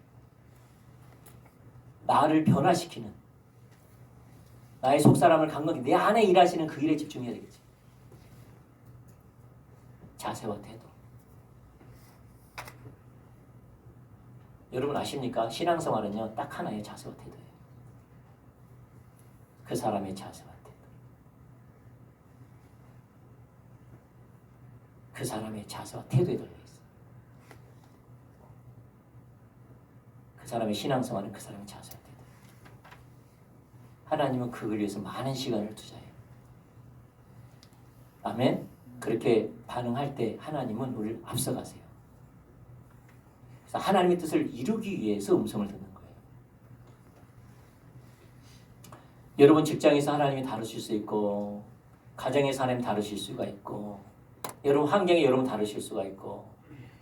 나를 변화시키는, 나의 속사람을 강건히 내 안에 일하시는 그 일에 집중해야 되겠죠. 자세와 태도. 여러분 아십니까? 신앙생활은요 딱 하나의 자세와 태도예요. 그 사람의 자세와 태도. 그 사람의 자세와 태도에 달려있어요. 그 사람의 신앙생활은 그 사람의 자세와 태도. 하나님은 그걸 위해서 많은 시간을 투자해요. 아멘? 그렇게 반응할 때 하나님은 우리를 앞서가세요. 그래서 하나님의 뜻을 이루기 위해서 음성을 듣는 거예요. 여러분 직장에서 하나님이 다루실 수 있고, 가정에서 하나님 다루실 수가 있고, 여러분 환경에 여러분 다루실 수가 있고,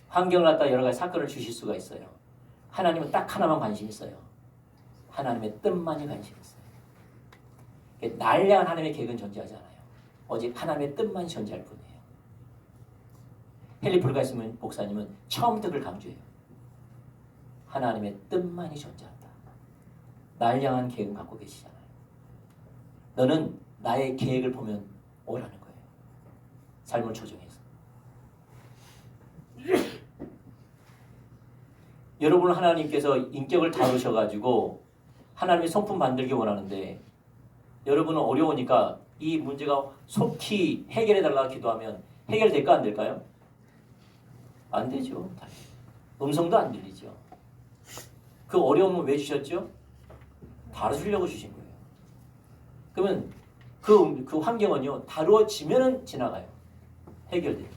환경을 갖다 여러 가지 사건을 주실 수가 있어요. 하나님은 딱 하나만 관심 있어요. 하나님의 뜻만이 관심 있어요. 날량한 하나님의 계획은 존재하지 않아요. 오직 하나님의 뜻만이 존재할 뿐이에요. 헨리 브루가이스 목사님은 처음부터 그걸 강조해요. 하나님의 뜻만이 존재한다. 날량한 계획은 갖고 계시잖아요. 너는 나의 계획을 보면 오라는 거예요. 삶을 조정해서. 여러분 하나님께서 인격을 다루셔가지고 하나님의 성품 만들기 원하는데 여러분은 어려우니까 이 문제가 속히 해결해달라고 기도하면 해결될까 안 될까요? 안 되죠. 음성도 안 들리죠. 그 어려움은 왜 주셨죠? 다루시려고 주신 거예요. 그러면 그 환경은요 다루어지면은 지나가요. 해결돼요.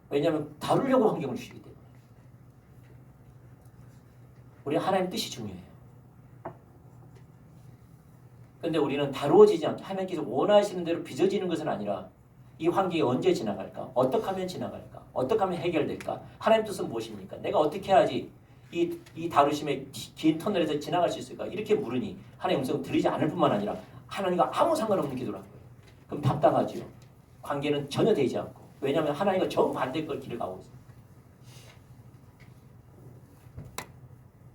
왜냐하면 다루려고 환경을 주시기 때문에. 우리 하나님 뜻이 중요해요. 그런데 우리는 다루어지지 않게 하나님께서 원하시는 대로 빚어지는 것은 아니라 이 환경이 언제 지나갈까? 어떻게 하면 지나갈까? 어떻게 하면 해결될까? 하나님 뜻은 무엇입니까? 내가 어떻게 해야지 이 다루심의 긴 터널에서 지나갈 수 있을까? 이렇게 물으니 하나님의 음성을 들리지 않을 뿐만 아니라 하나님과 아무 상관없는 기도를 한 거예요. 그럼 답답하죠. 관계는 전혀 되지 않고. 왜냐하면 하나님과 정반대 걸 길을 가고 있어요.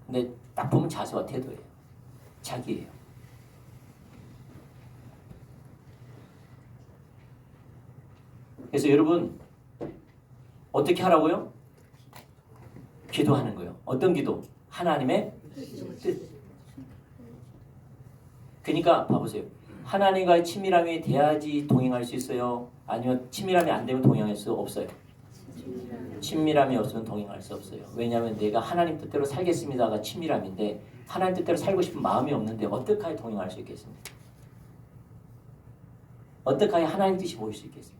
근데 딱 보면 자세와 태도예요. 자기예요. 그래서 여러분 어떻게 하라고요? 기도하는 거예요. 어떤 기도? 하나님의 뜻. 그러니까 봐보세요. 하나님과의 친밀함이 돼야지 동행할 수 있어요? 아니면 친밀함이 안 되면 동행할 수 없어요? 친밀함이 없으면 동행할 수 없어요. 왜냐하면 내가 하나님 뜻대로 살겠습니다가 친밀함인데 하나님 뜻대로 살고 싶은 마음이 없는데 어떻게 하여 동행할 수 있겠습니까? 어떻게 하여 하나님 뜻이 보일 수 있겠습니까?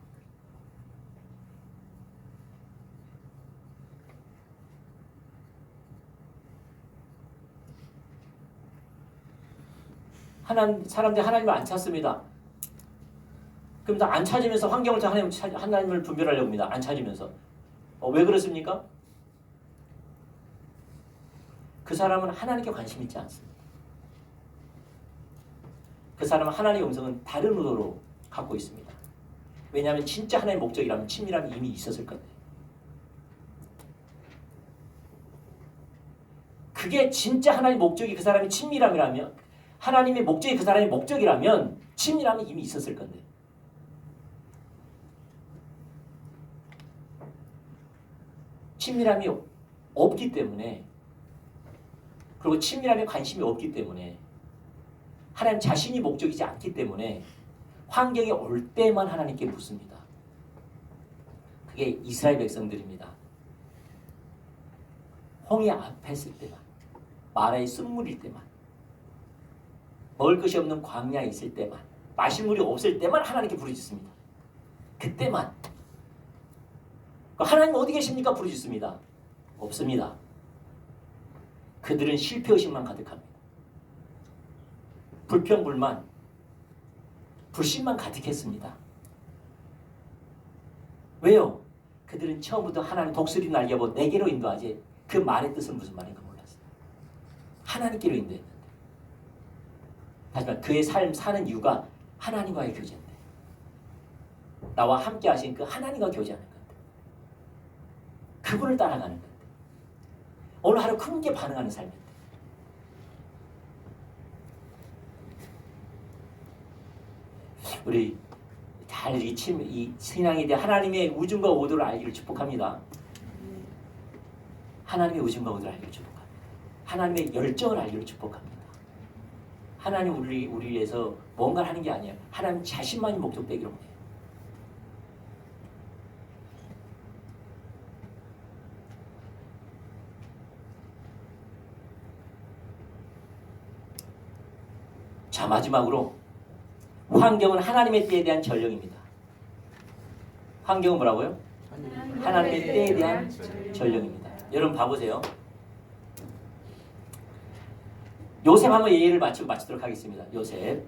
사람들이 하나님을 안 찾습니다. 그럼 다 안 찾으면서 환경을 통해 하나님을 분별하려고 합니다. 안 찾으면서. 왜 그렇습니까? 그 사람은 하나님께 관심 있지 않습니다. 그 사람은 하나님의 음성은 다른 의도로 갖고 있습니다. 왜냐하면 진짜 하나님의 목적이라면 친밀함이 이미 있었을 건데. 그게 진짜 하나님의 목적이 그 사람의 친밀함이라면, 하나님의 목적이 그 사람의 목적이라면 친밀함이 이미 있었을 건데. 친밀함이 없기 때문에, 그리고 친밀함에 관심이 없기 때문에, 하나님 자신이 목적이지 않기 때문에 환경이 올 때만 하나님께 묻습니다. 그게 이스라엘 백성들입니다. 홍해 앞에 있을 때만, 마라의 쓴물일 때만, 먹을 것이 없는 광야에 있을 때만, 마실 물이 없을 때만 하나님께 부르짖습니다. 그때만. 하나님 어디 계십니까? 부르짖습니다. 없습니다. 그들은 실패의식만 가득합니다. 불평불만, 불신만 가득했습니다. 왜요? 그들은 처음부터 하나님 독수리 날개보고 내게로 인도하지 그 말의 뜻은 무슨 말인가 몰랐어요. 하나님께로 인도했는데. 하지만 그의 삶 사는 이유가 하나님과의 교제인데, 나와 함께 하신 그 하나님과 교제하는 건데, 그분을 따라가는 건데, 오늘 하루 크게 반응하는 삶인데, 우리 잘 이 신앙에 대해 하나님의 우중과 오도를 알기를 축복합니다. 하나님의 우중과 오도를 알기를 축복합니다. 하나님의 열정을 알기를 축복합니다. 하나님 우리 위해서 뭔가를 하는 게 아니에요. 하나님 자신만이 목적되기로 해요. 자, 마지막으로 환경은 하나님의 때에 대한 전령입니다. 환경은 뭐라고요? 하나님의 때에 대한 전령입니다. 여러분 봐보세요. 요셉 한번 예를 마치도록 하겠습니다. 요셉.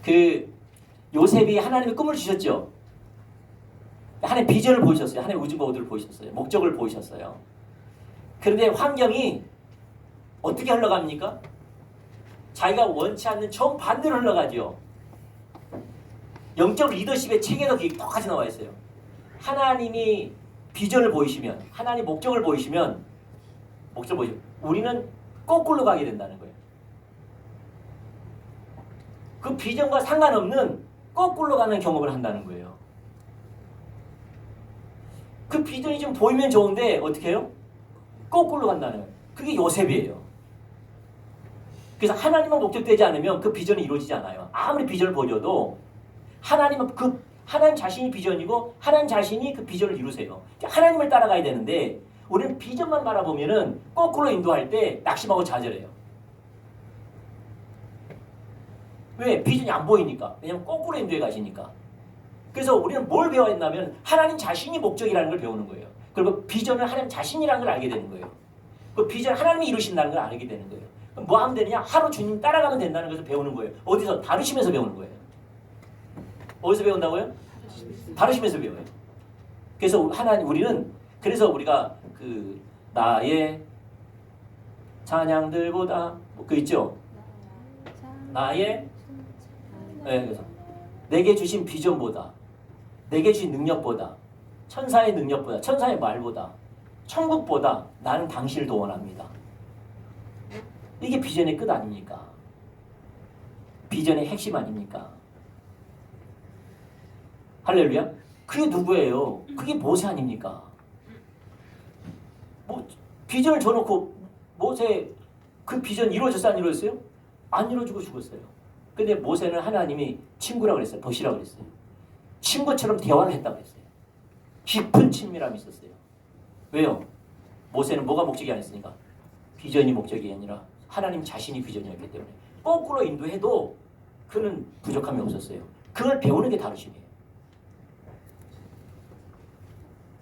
그 요셉이 하나님의 꿈을 주셨죠. 하나님의 비전을 보이셨어요. 하나님의 우주과 오두를 보이셨어요. 목적을 보이셨어요. 그런데 환경이 어떻게 흘러갑니까? 자기가 원치 않는 정반대로 흘러가죠. 영적 리더십의 책에도 그게 똑같이 나와 있어요. 하나님이 비전을 보이시면, 하나님 목적을 보이시면, 우리는 거꾸로 가게 된다는 거예요. 그 비전과 상관없는 거꾸로 가는 경험을 한다는 거예요. 그 비전이 좀 보이면 좋은데 어떻게 해요? 거꾸로 간다는 거예요. 그게 요셉이에요. 그래서 하나님만 목적되지 않으면 그 비전이 이루어지지 않아요. 아무리 비전을 보여도 하나님 자신이 비전이고 하나님 자신이 그 비전을 이루세요. 하나님을 따라가야 되는데 우리는 비전만 바라보면은 거꾸로 인도할 때 낙심하고 좌절해요. 왜? 비전이 안 보이니까. 왜냐면 거꾸로 인도해 가시니까. 그래서 우리는 뭘 배워야 했냐면 하나님 자신이 목적이라는 걸 배우는 거예요. 그리고 비전은 하나님 자신이라는 걸 알게 되는 거예요. 그 비전을 하나님이 이루신다는 걸 알게 되는 거예요. 그럼 뭐 하면 되느냐? 하루 주님 따라가면 된다는 것을 배우는 거예요. 어디서? 다루시면서 배우는 거예요. 어디서 배운다고요? 다루시면서 배워요. 그래서 그래서 우리가 그 나의 찬양들보다 그 있죠? 나의 그래서 내게 주신 비전보다, 내게 주신 능력보다, 천사의 능력보다, 천사의 말보다, 천국보다 나는 당신을 더 원합니다. 이게 비전의 끝 아닙니까? 비전의 핵심 아닙니까? 할렐루야? 그게 누구예요? 그게 모세 아닙니까? 비전을 줘놓고 모세 그 비전 이루어졌어요? 안 이루어졌어요? 안 이루어지고 죽었어요. 근데 모세는 하나님이 친구라고 그랬어요. 벗이라고 그랬어요. 친구처럼 대화를 했다고 그랬어요. 깊은 친밀함이 있었어요. 왜요? 모세는 뭐가 목적이 아니었으니까? 비전이 목적이 아니라 하나님 자신이 비전이었기 때문에 거꾸로 인도해도 그는 부족함이 없었어요. 그걸 배우는 게 다르시네요.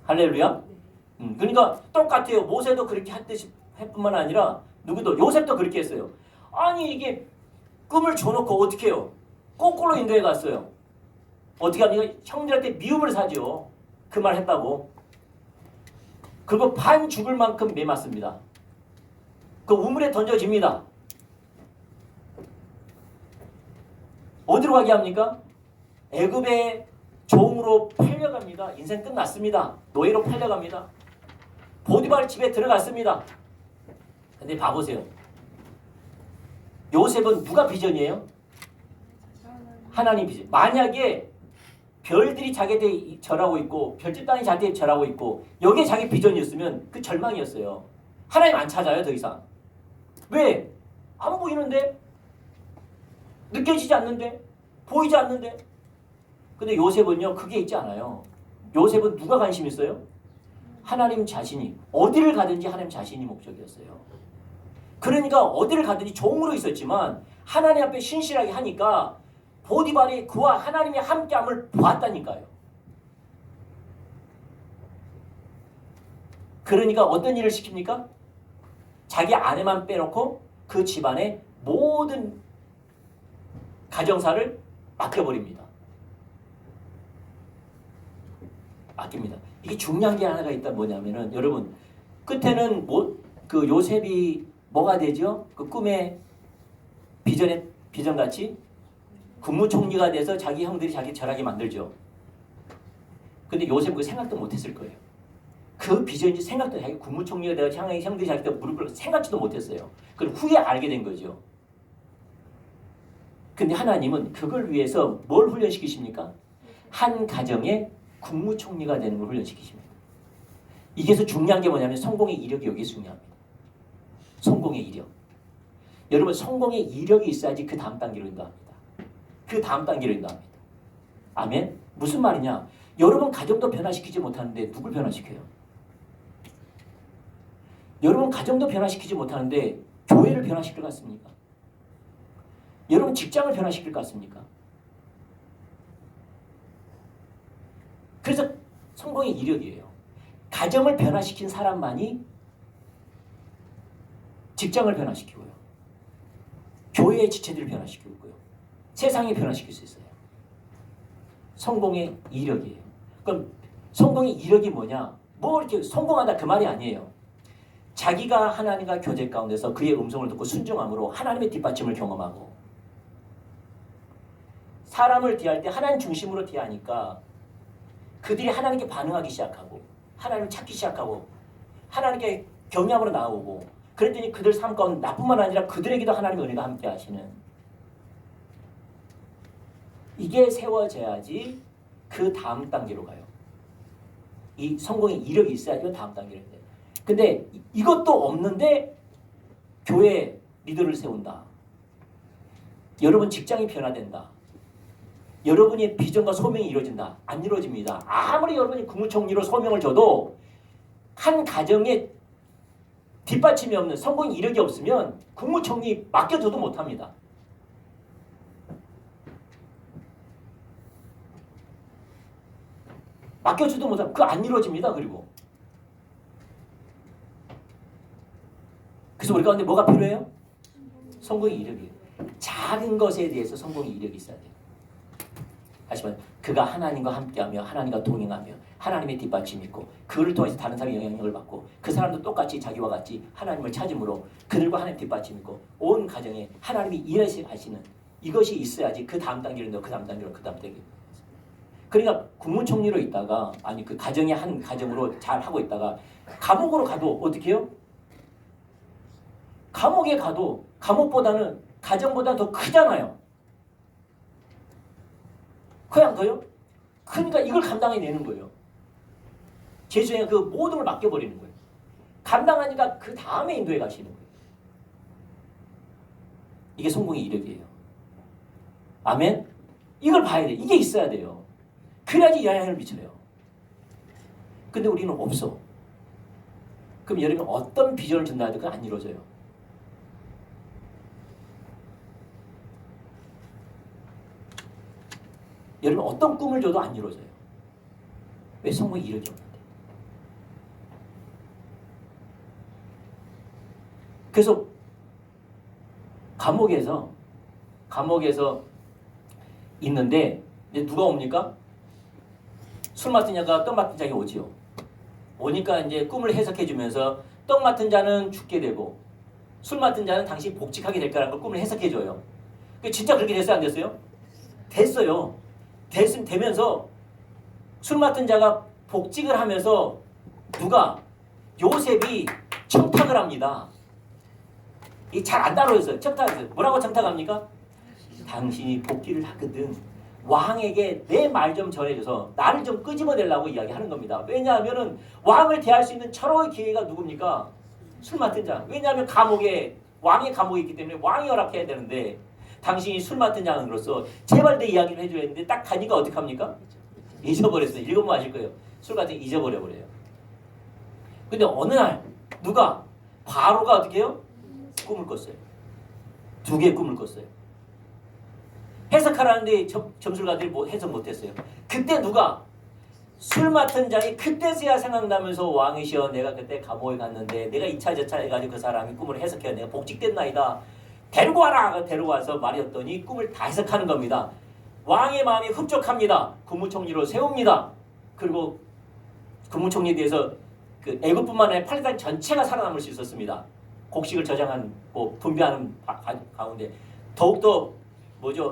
할렐루야? 그러니까 똑같아요. 모세도 그렇게 했듯이 뿐만 아니라 누구도 요셉도 그렇게 했어요. 아니 이게 꿈을 줘놓고 어떻게 해요? 거꾸로 인도해 갔어요. 어떻게 합니까? 형들한테 미움을 사죠. 그 말 했다고. 그리고 반 죽을 만큼 매맞습니다. 그 우물에 던져집니다. 어디로 가게 합니까? 애굽의 종으로 팔려갑니다. 인생 끝났습니다. 노예로 팔려갑니다. 보디발 집에 들어갔습니다. 근데 봐보세요. 요셉은 누가 비전이에요? 하나님 비전. 만약에 별들이 자기한테 절하고 있고 별집 땅이 자기한테 절하고 있고 여기에 자기 비전이었으면 그 절망이었어요. 하나님 안 찾아요 더 이상. 왜? 안 보이는데? 느껴지지 않는데? 보이지 않는데? 근데 요셉은요 그게 있지 않아요. 요셉은 누가 관심 있어요? 하나님 자신이. 어디를 가든지 하나님 자신이 목적이었어요. 그러니까 어디를 가든지 종으로 있었지만 하나님 앞에 신실하게 하니까 보디발이 그와 하나님의 함께함을 보았다니까요. 그러니까 어떤 일을 시킵니까? 자기 아내만 빼놓고 그 집안의 모든 가정사를 맡겨버립니다. 맡깁니다. 이게 중요한 게 하나가 있다. 뭐냐면은 여러분 끝에는 그 요셉이 뭐가 되죠? 그 꿈의 비전같이 국무총리가 돼서 자기 형들이 자기 절하게 만들죠. 근데 요셉은 그 생각도 못했을 거예요. 그 비전인지 생각도 자기 국무총리가 되어 형들이 자기 때 무릎을 생각지도 못했어요. 그걸 후에 알게 된 거죠. 근데 하나님은 그걸 위해서 뭘 훈련시키십니까? 한 가정의 국무총리가 되는 걸 훈련시키십니다. 이게서 중요한 게 뭐냐면 성공의 이력이 여기 중요합니다. 성공의 이력. 여러분 성공의 이력이 있어야지 그 다음 단계로 인도합니다. 그 다음 단계로 인도합니다. 아멘? 무슨 말이냐? 여러분 가정도 변화시키지 못하는데 누굴 변화시켜요? 여러분 가정도 변화시키지 못하는데 교회를 변화시킬 것 같습니까? 여러분 직장을 변화시킬 것 같습니까? 그래서 성공의 이력이에요. 가정을 변화시킨 사람만이 직장을 변화시키고요. 교회의 지체들을 변화시키고 있고요. 세상이 변화시킬 수 있어요. 성공의 이력이에요. 그럼 성공의 이력이 뭐냐? 뭐 이렇게 성공한다 그 말이 아니에요. 자기가 하나님과 교제 가운데서 그의 음성을 듣고 순종함으로 하나님의 뒷받침을 경험하고 사람을 대할 때 하나님 중심으로 대하니까 그들이 하나님께 반응하기 시작하고 하나님을 찾기 시작하고 하나님께 경외함으로 나오고 그랬더니 그들 삶 가운데 나뿐만 아니라 그들에게도 하나님의 은혜가 함께 하시는 이게 세워져야지 그 다음 단계로 가요. 이 성공의 이력이 있어야지 다음 단계로 돼요. 근데 이것도 없는데 교회 리더를 세운다. 여러분 직장이 변화된다. 여러분의 비전과 소명이 이루어진다. 안 이루어집니다. 아무리 여러분이 국무총리로 소명을 줘도 한 가정에 뒷받침이 없는 성공의 이력이 없으면 국무총리 맡겨줘도 못합니다. 맡겨줘도 못하면 그거 안 이루어집니다. 그래서 우리 가운데 뭐가 필요해요? 성공의 이력이에요. 작은 것에 대해서 성공의 이력이 있어야 돼요. 하지만 그가 하나님과 함께하며 하나님과 동행하며 하나님의 뒷받침이 있고 그를 통해서 다른 사람의 영향력을 받고 그 사람도 똑같이 자기와 같이 하나님을 찾음으로 그들과 하나님 뒷받침이 있고 온 가정에 하나님이 일하시는 이것이 있어야지 그 다음 단계로 그 다음 단계로 그 다음 단계로. 그러니까 국무총리로 있다가 아니 그 가정의 한 가정으로 잘 하고 있다가 감옥으로 가도 어떻게 해요? 감옥에 가도 감옥보다는 가정보다 더 크잖아요. 그냥 더요? 그러니까 이걸 감당해내는 거예요. 제주에 그 모든 걸 맡겨버리는 거예요. 감당하니까 그 다음에 인도에 가시는 거예요. 이게 성공의 이력이에요. 아멘? 이걸 봐야 돼. 이게 있어야 돼요. 그래야지 영향을 미쳐요. 근데 우리는 없어. 그럼 여러분 어떤 비전을 준다 해도 그건 안 이루어져요. 여러분 어떤 꿈을 줘도 안 이루어져요. 왜? 성공의 이력이 없는데. 그래서 감옥에서 있는데 이제 누가 옵니까? 술 맡은 자가 떡 맡은 자가 오지요. 오니까 이제 꿈을 해석해 주면서 떡 맡은 자는 죽게 되고 술 맡은 자는 당신이 복직하게 될 거라는 걸 꿈을 해석해 줘요. 진짜 그렇게 됐어요? 안 됐어요? 됐어요. 되면서 술 맡은 자가 복직을 하면서 누가 요셉이 청탁을 합니다. 이 잘 안 다뤄졌어요. 청탁을 뭐라고 청탁합니까? 당신이 복귀를 하거든 왕에게 내 말 좀 전해줘서 나를 좀 끄집어내려고 이야기하는 겁니다. 왜냐하면은 왕을 대할 수 있는 철호의 기회가 누굽니까? 술 맡은 자. 왜냐하면 왕의 감옥에 있기 때문에 왕이 허락해야 되는데 당신이 술 맡은 자로서 제발 내 이야기를 해줘야 했는데 딱 가니까 어떡합니까? 잊어버렸어요. 읽으면 아실 거예요. 술 같은 거 잊어버려요. 근데 어느 날 누가 바로가 어떻게 해요? 꿈을 꿨어요. 2개의 꿈을 꿨어요. 해석하라는데 점술가들이 해석 못했어요. 그때 누가 술 맡은 자이 그때서야 생각나면서 왕이시여 내가 그때 감옥에 갔는데 내가 2차 저차 해가지고 그 사람이 꿈을 해석해야 내가 복직됐나이다. 데리고 와라. 데리고 와서 말했더니 꿈을 다 해석하는 겁니다. 왕의 마음이 흡족합니다. 국무총리로 세웁니다. 그리고 국무총리에 대해서 그 애국뿐만 아니라 팔레스타인 전체가 살아남을 수 있었습니다. 곡식을 저장한 분배하는 가운데 더욱더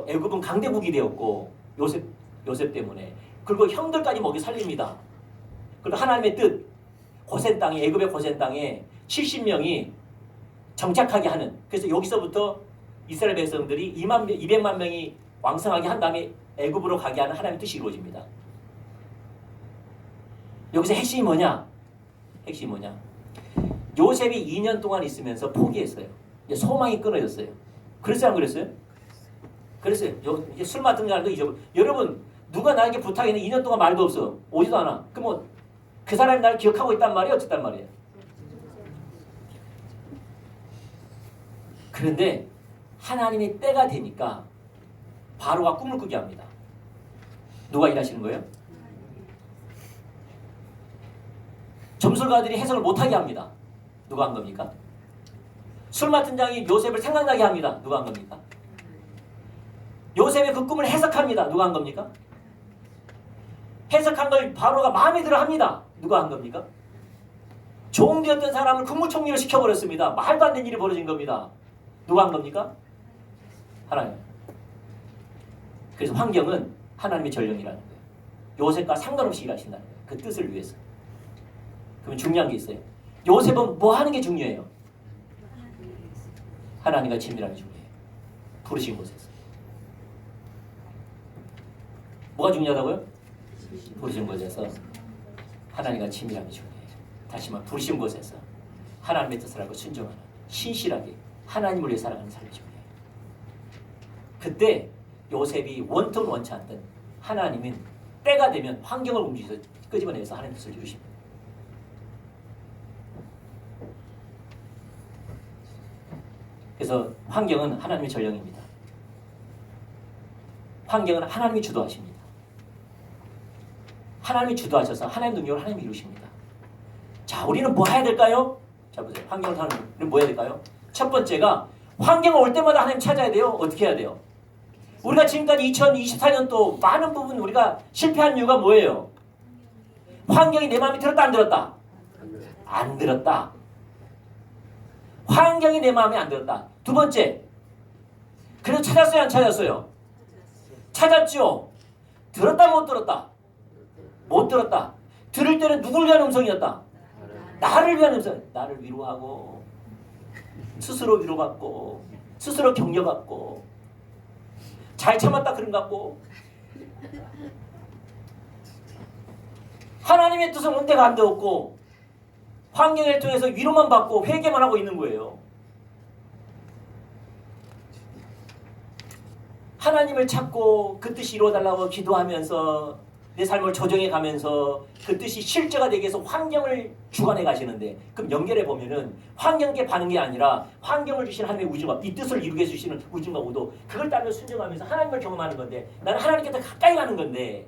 애굽은 강대국이 되었고 요셉 때문에 그리고 형들까지 먹이 살립니다. 그리고 하나님의 뜻 고센 땅에 애굽의 고센 땅에 70명이 정착하게 하는 그래서 여기서부터 이스라엘 백성들이 200만 명이 왕성하게 한 다음에 애굽으로 가게 하는 하나님의 뜻이 이루어집니다. 여기서 핵심이 뭐냐? 요셉이 2년 동안 있으면서 포기했어요. 소망이 끊어졌어요. 그랬어요? 안 그랬어요? 그랬어요. 이제 술 맡은 날도 잊어버려. 여러분 누가 나에게 부탁했는데 2년 동안 말도 없어. 오지도 않아. 그럼 그 사람이 나를 기억하고 있단 말이에요? 어쨌단 말이에요? 그런데 하나님의 때가 되니까 바로가 꿈을 꾸게 합니다. 누가 일하시는 거예요? 점술가들이 해석을 못하게 합니다. 누가 한 겁니까? 술 맡은 자이 요셉을 생각나게 합니다. 누가 한 겁니까? 요셉의 그 꿈을 해석합니다. 누가 한 겁니까? 해석한 걸 바로가 마음에 들어 합니다. 누가 한 겁니까? 종되었던 사람을 국무총리로 시켜버렸습니다. 말도 안 되는 일이 벌어진 겁니다. 누가 한 겁니까? 하나님. 그래서 환경은 하나님의 전령이라는 거예요. 요셉과 상관없이 일하신다는 거예요. 그 뜻을 위해서. 그러면 중요한 게 있어요. 요셉은 뭐 하는 게 중요해요? 하나님과 친밀함이 중요해요. 부르신 곳에서. 뭐가 중요하다고요? 부르신 곳에서 하나님과 친밀함이 중요해요. 다시 말해 부르신 곳에서 하나님의 뜻을 알고 순종하는 신실하게 하나님을 위해 살아가는 삶이 중요해요. 그때 요셉이 원통 원치 않던 하나님은 때가 되면 환경을 움직여서 끄집어내서 하나님의 뜻을 이루십니다. 그래서 환경은 하나님의 전령입니다. 환경은 하나님이 주도하십니다. 하나님이 주도하셔서 하나님의 능력을 하나님이 이루십니다. 자, 우리는 뭐 해야 될까요? 자, 보세요. 환경을 하는 우리는 뭐 해야 될까요? 첫 번째가 환경을 올 때마다 하나님 찾아야 돼요. 어떻게 해야 돼요? 우리가 지금까지 2024년도 많은 부분 우리가 실패한 이유가 뭐예요? 환경이 내 마음에 들었다 안 들었다? 안 들었다. 환경이 내 마음에 안 들었다. 두 번째, 그래도 찾았어요 안 찾았어요? 찾았죠. 들었다 못 들었다? 못 들었다. 들을 때는 누굴 위한 음성이었다? 나를 위한 음성. 나를 위로하고 스스로 위로받고 스스로 격려받고 잘 참았다 그런 것 같고 하나님의 뜻은 은혜가 안 되었고 환경을 통해서 위로만 받고 회개만 하고 있는 거예요. 하나님을 찾고 그 뜻이 이루어달라고 기도하면서 내 삶을 조정해 가면서 그 뜻이 실제가 되기 위해서 환경을 주관해 가시는데 그럼 연결해 보면은 환경에 반응 게 아니라 환경을 주신 하나님의 우주가 이 뜻을 이루게 해주시는 우주가 오도 그걸 따르며 순종하면서 하나님을 경험하는 건데 나는 하나님께 더 가까이 가는 건데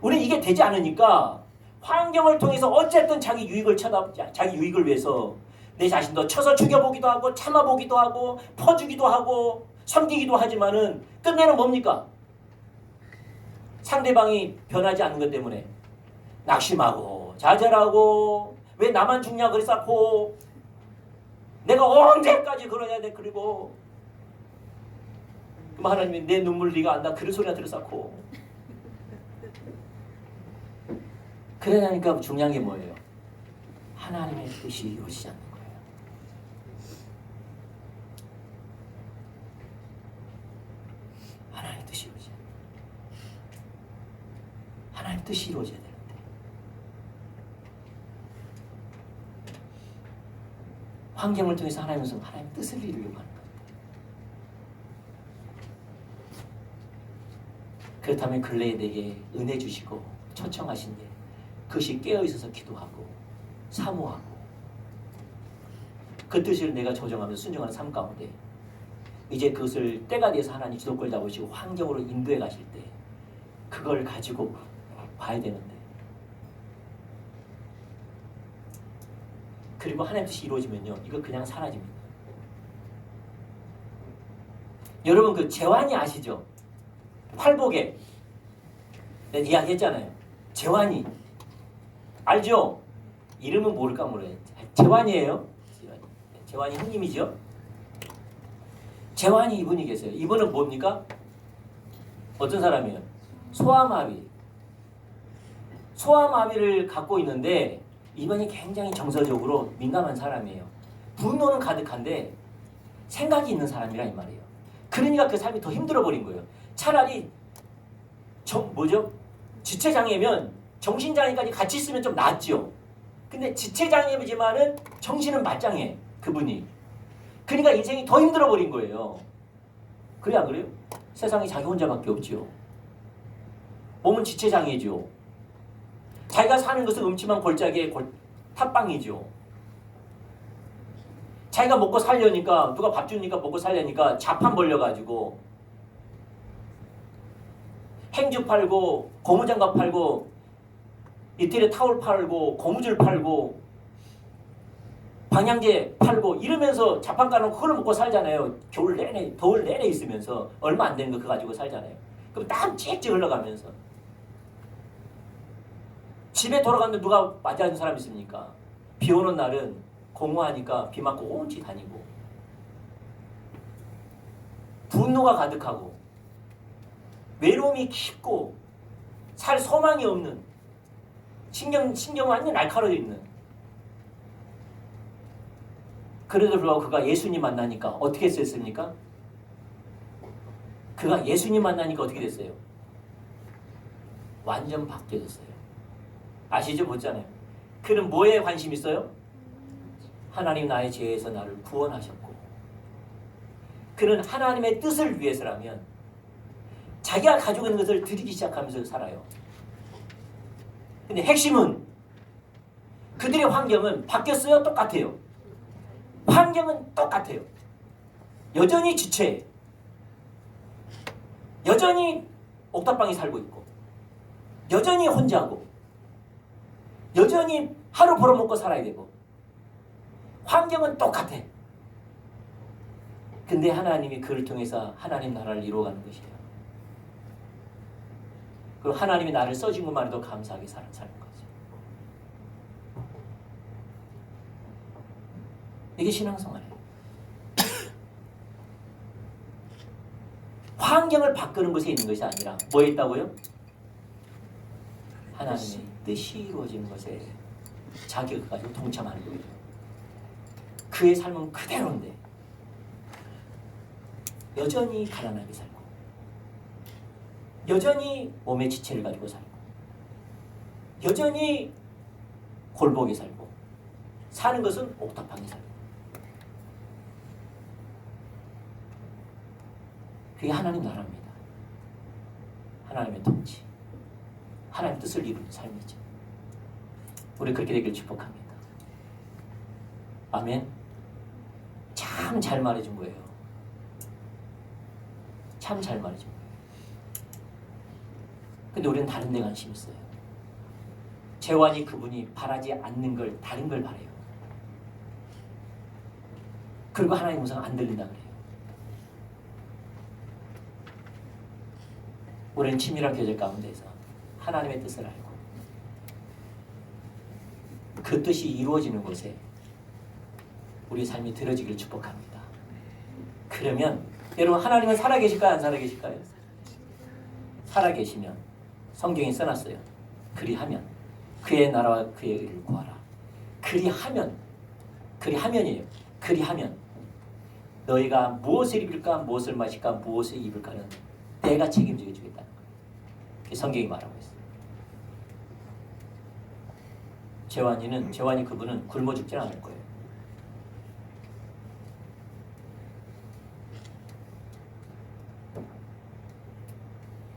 우리는 이게 되지 않으니까 환경을 통해서 어쨌든 자기 유익을 위해서 내 자신도 쳐서 죽여보기도 하고 참아보기도 하고 퍼주기도 하고 섬기기도 하지만은 끝내는 뭡니까? 상대방이 변하지 않는 것 때문에 낙심하고 좌절하고 왜 나만 죽냐 그랬었고 내가 언제까지 그러냐 돼 그리고 그럼 하나님이 내 눈물 네가 안다 그런 소리가 들었었고. 그러니까 중요한 게 뭐예요? 하나님의 뜻이 이루어지지 않는 거예요. 하나님의 뜻이 이루어져야 돼요. 하나님의 뜻이 이루어져야 되는데 환경을 통해서 하나님의 뜻을 이루려고 하는 거예요. 그렇다면 근래에 내게 은혜 주시고 초청하신 일 그것이 깨어있어서 기도하고 사모하고 그 뜻을 내가 조정하면서 순종하는 삶 가운데 이제 그것을 때가 돼서 하나님 주도권 잡으시고 환경으로 인도해 가실 때 그걸 가지고 봐야 되는데 그리고 하나님 뜻이 이루어지면요 이거 그냥 사라집니다. 여러분 그 재환이 아시죠? 팔복에 내가 이야기했잖아요. 재환이 알죠? 이름은 모를까 모르겠어요. 재환이에요. 재환이 형님이죠. 재환이 이분이 계세요. 이분은 뭡니까? 어떤 사람이에요? 소아마비. 소아마비를 갖고 있는데 이분이 굉장히 정서적으로 민감한 사람이에요. 분노는 가득한데 생각이 있는 사람이라 이 말이에요. 그러니까 그 삶이 더 힘들어 버린 거예요. 차라리 지체장애면 정신장애까지 같이 있으면 좀 낫죠. 근데 지체장애지만은 정신은 말짱해 그분이. 그러니까 인생이 더 힘들어 버린 거예요. 그래 안 그래요? 세상에 자기 혼자밖에 없죠. 몸은 지체장애죠. 자기가 사는 것은 음침한 골짜기의 탑방이죠. 자기가 먹고 살려니까 누가 밥 주니까 먹고 살려니까 자판 벌려가지고 행주 팔고 고무장갑 팔고 이태리 타올 팔고 고무줄 팔고 방향제 팔고 이러면서 자판 깔아놓고 그걸 먹고 살잖아요. 겨울 내내 더울 내내 있으면서 얼마 안 되는 거 그거 가지고 살잖아요. 그럼 땀 찌익찌익 흘러가면서 집에 돌아갔는데 누가 맞이하는 사람 있습니까? 비 오는 날은 공허하니까 비 맞고 온치 다니고 분노가 가득하고 외로움이 깊고 살 소망이 없는 신경 완전 날카로워 있는 그래도 불구하고 그가 예수님 만나니까 어떻게 됐습니까? 그가 예수님 만나니까 어떻게 됐어요? 완전 바뀌어졌어요. 아시죠? 보잖아요. 그는 뭐에 관심 있어요? 하나님 나의 죄에서 나를 구원하셨고 그는 하나님의 뜻을 위해서라면 자기가 가지고 있는 것을 드리기 시작하면서 살아요. 근데 핵심은 그들의 환경은 바뀌었어요? 똑같아요? 환경은 똑같아요. 여전히 지체, 여전히 옥탑방에 살고 있고 여전히 혼자고 여전히 하루 벌어먹고 살아야 되고 환경은 똑같아. 근데 하나님이 그를 통해서 하나님 나라를 이루어가는 것이에요. 그리고 하나님이 나를 써준 것만 해도 감사하게 사는 거죠. 이게 신앙생활이에요. 환경을 바꾸는 것에 있는 것이 아니라 뭐에 있다고요? 하나님의 뜻이 이루어지는 것에 자기가 가지고 동참하는 거예요. 그의 삶은 그대로인데 여전히 가난하게 살고 여전히 몸의 지체를 가지고 살고 여전히 골복에 살고 사는 것은 옥탑방에 살고 그게 하나님 나라입니다. 하나님의 통치 하나님 뜻을 이루는 삶이죠. 우리 그렇게 되길 축복합니다. 아멘. 참 잘 말해준 거예요. 참 잘 말해준 거예요. 근데 우리는 다른 데 관심 있어요. 재환이 그분이 바라지 않는 걸 다른 걸 바래요. 그리고 하나님 음성 안 들린다 그래요. 우리는 치밀한 교제 가운데서 하나님의 뜻을 알고 그 뜻이 이루어지는 곳에 우리 삶이 들어지기를 축복합니다. 그러면 여러분, 하나님은 살아계실까요? 안 살아계실까요? 살아계시면 성경에 써놨어요. 그리하면 그의 나라와 그의 의를 구하라. 그리하면이에요. 그리하면 너희가 무엇을 입을까, 무엇을 마실까, 무엇을 입을까는 내가 책임져 주겠다는 거예요. 그게 성경이 말하고 있어요. 재환이 그분은 굶어 죽지 않을 거예요.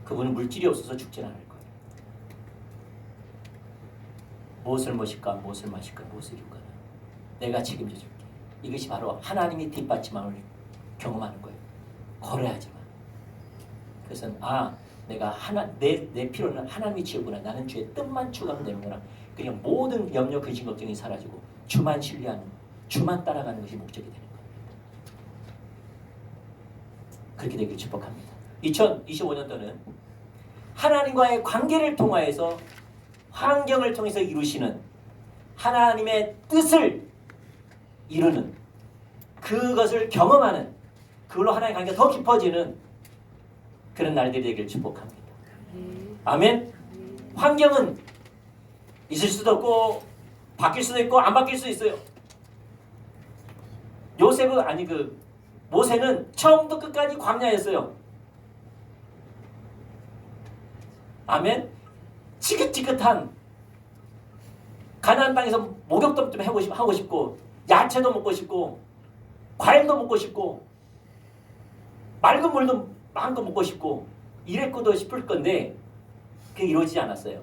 그분은 물질이 없어서 죽지 않을 거예요. 무엇을 마실까, 무엇을 마실까, 무엇을 입을까 내가 책임져 줄게. 이것이 바로 하나님이 뒷받침함을 경험하는 거예요. 거래하지만. 그래서 내가 내 필요는 하나님이 채우구나. 나는 주의 뜻만 추구하면 되는구나. 그냥 모든 염려, 근심, 걱정이 사라지고 주만 신뢰하는, 주만 따라가는 것이 목적이 되는 겁니다. 그렇게 되기를 축복합니다. 2025년도는 하나님과의 관계를 통하여서 환경을 통해서 이루시는 하나님의 뜻을 이루는, 그것을 경험하는, 그걸로 하나님의 관계가 더 깊어지는 그런 날들이 되기를 축복합니다. 아멘. 환경은 있을 수도 없고 바뀔 수도 있고 안 바뀔 수도 있어요. 모세는 처음부터 끝까지 광야였어요. 아멘. 지긋지긋한 가나안 땅에서 목욕도 좀 하고 싶고 야채도 먹고 싶고 과일도 먹고 싶고 맑은 물도 마음껏 먹고 싶고 이랬고도 싶을 건데 그게 이루어지지 않았어요.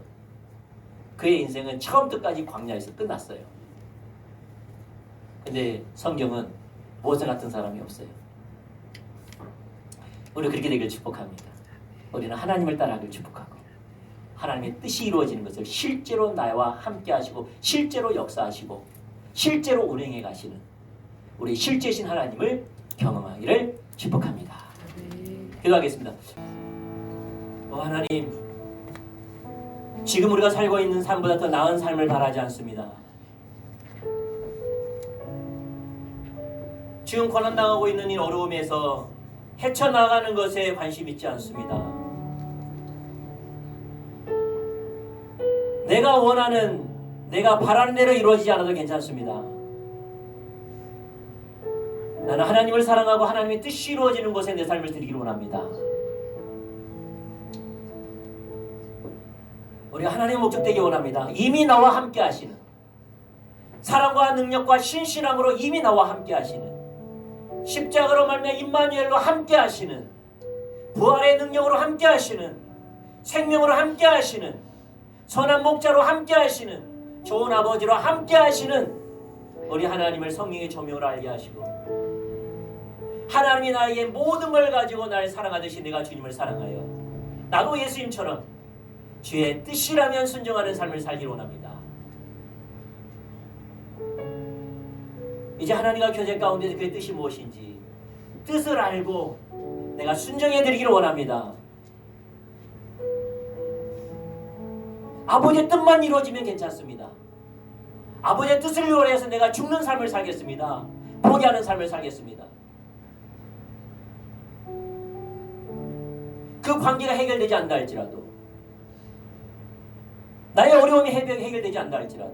그의 인생은 처음부터 끝까지 광야에서 끝났어요. 근데 성경은 모세 같은 사람이 없어요. 우리 그렇게 되길 축복합니다. 우리는 하나님을 따라가길 축복하고 하나님의 뜻이 이루어지는 것을 실제로 나와 함께 하시고 실제로 역사하시고 실제로 운행해 가시는 우리 실제신 하나님을 경험하기를 축복합니다. 기도하겠습니다. 하나님, 지금 우리가 살고 있는 삶보다 더 나은 삶을 바라지 않습니다. 지금 고난당하고 있는 이 어려움에서 헤쳐나가는 것에 관심 있지 않습니다. 내가 원하는, 내가 바라는 대로 이루어지지 않아도 괜찮습니다. 나는 하나님을 사랑하고 하나님의 뜻이 이루어지는 곳에 내 삶을 드리기를 원합니다. 우리가 하나님의 목적 되기 원합니다. 이미 나와 함께 하시는, 사랑과 능력과 신실함으로 이미 나와 함께 하시는, 십자가로 말미암아 임마누엘로 함께 하시는, 부활의 능력으로 함께 하시는, 생명으로 함께 하시는, 선한 목자로 함께 하시는, 좋은 아버지로 함께 하시는 우리 하나님을 성령의 조명으로 알게 하시고, 하나님이 나에게 모든 걸 가지고 날 사랑하듯이 내가 주님을 사랑하여 나도 예수님처럼 주의 뜻이라면 순종하는 삶을 살기를 원합니다. 이제 하나님과 교제 가운데서 그의 뜻이 무엇인지 뜻을 알고 내가 순종해 드리기를 원합니다. 아버지의 뜻만 이루어지면 괜찮습니다. 아버지의 뜻을 이루어서 내가 죽는 삶을 살겠습니다. 포기하는 삶을 살겠습니다. 그 관계가 해결되지 않는다 할지라도, 나의 어려움이 해결되지 않는다 할지라도,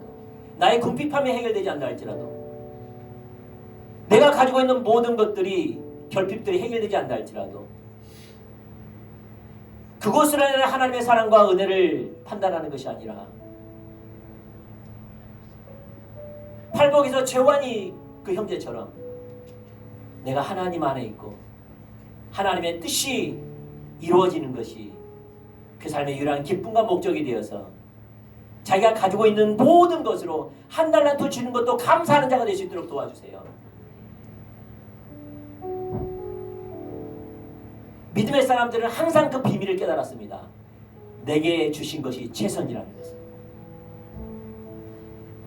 나의 궁핍함이 해결되지 않는다 할지라도, 내가 가지고 있는 모든 것들이, 결핍들이 해결되지 않는다 할지라도, 그것으로 인해 하나님의 사랑과 은혜를 판단하는 것이 아니라 팔복에서 재환이 그 형제처럼 내가 하나님 안에 있고 하나님의 뜻이 이루어지는 것이 그 삶의 유일한 기쁨과 목적이 되어서 자기가 가지고 있는 모든 것으로 한 달란트 주는 것도 감사하는 자가 될 수 있도록 도와주세요. 믿음의 사람들은 항상 그 비밀을 깨달았습니다. 내게 주신 것이 최선이라는 것을,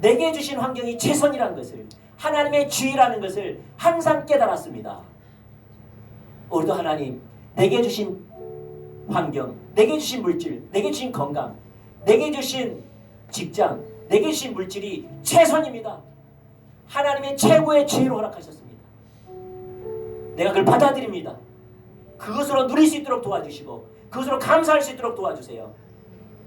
내게 주신 환경이 최선이라는 것을, 하나님의 주의라는 것을 항상 깨달았습니다. 우리도 하나님, 내게 주신 환경, 내게 주신 물질, 내게 주신 건강, 내게 주신 직장, 내게 주신 물질이 최선입니다. 하나님의 최고의 지혜로 허락하셨습니다. 내가 그걸 받아들입니다. 그것으로 누릴 수 있도록 도와주시고 그것으로 감사할 수 있도록 도와주세요.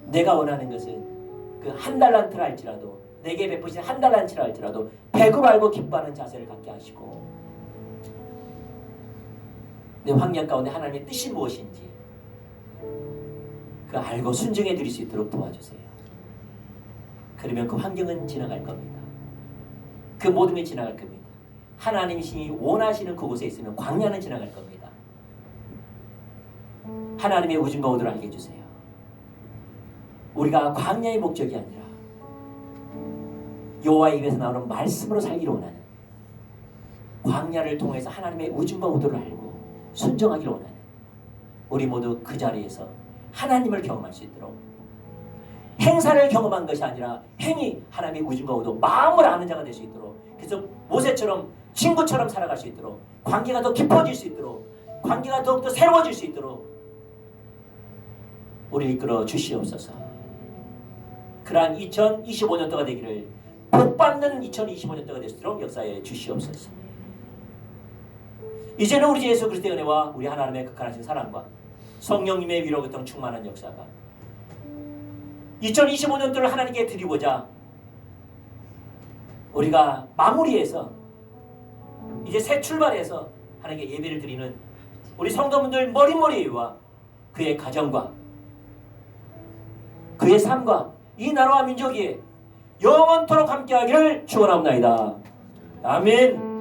내가 원하는 것은 그 한 달란트라 할지라도 내게 베푸신 한 달란트라 할지라도 배급 알고 기뻐하는 자세를 갖게 하시고 내 환경 가운데 하나님의 뜻이 무엇인지 그 알고 순종해 드릴 수 있도록 도와주세요. 그러면 그 환경은 지나갈 겁니다. 그 모든 게 지나갈 겁니다. 하나님이 원하시는 그곳에 있으면 광야는 지나갈 겁니다. 하나님의 우중과 오도를 알게 해주세요. 우리가 광야의 목적이 아니라 여호와의 입에서 나오는 말씀으로 살기를 원하는 광야를 통해서 하나님의 우중과 오도를 알고 순종하기를 원하는 우리 모두 그 자리에서 하나님을 경험할 수 있도록 행사를 경험한 것이 아니라 행이 하나님의 우중과 오도 마음을 아는 자가 될 수 있도록 그래서 모세처럼 친구처럼 살아갈 수 있도록 관계가 더 깊어질 수 있도록 관계가 더욱더 새로워질 수 있도록 우리를 이끌어 주시옵소서. 그러한 2025년도가 되기를 복받는 2025년도가 될 수 있도록 역사에 주시옵소서. 이제는 우리 주 예수 그리스도의 은혜와 우리 하나님의 극한하신 사랑과 성령님의 위로 같은 충만한 역사가 2025년도를 하나님께 드리고자 우리가 마무리해서 이제 새 출발해서 하나님께 예배를 드리는 우리 성도분들 머리머리와 그의 가정과 그의 삶과 이 나라와 민족이 영원토록 함께하기를 축원합니다. 아멘.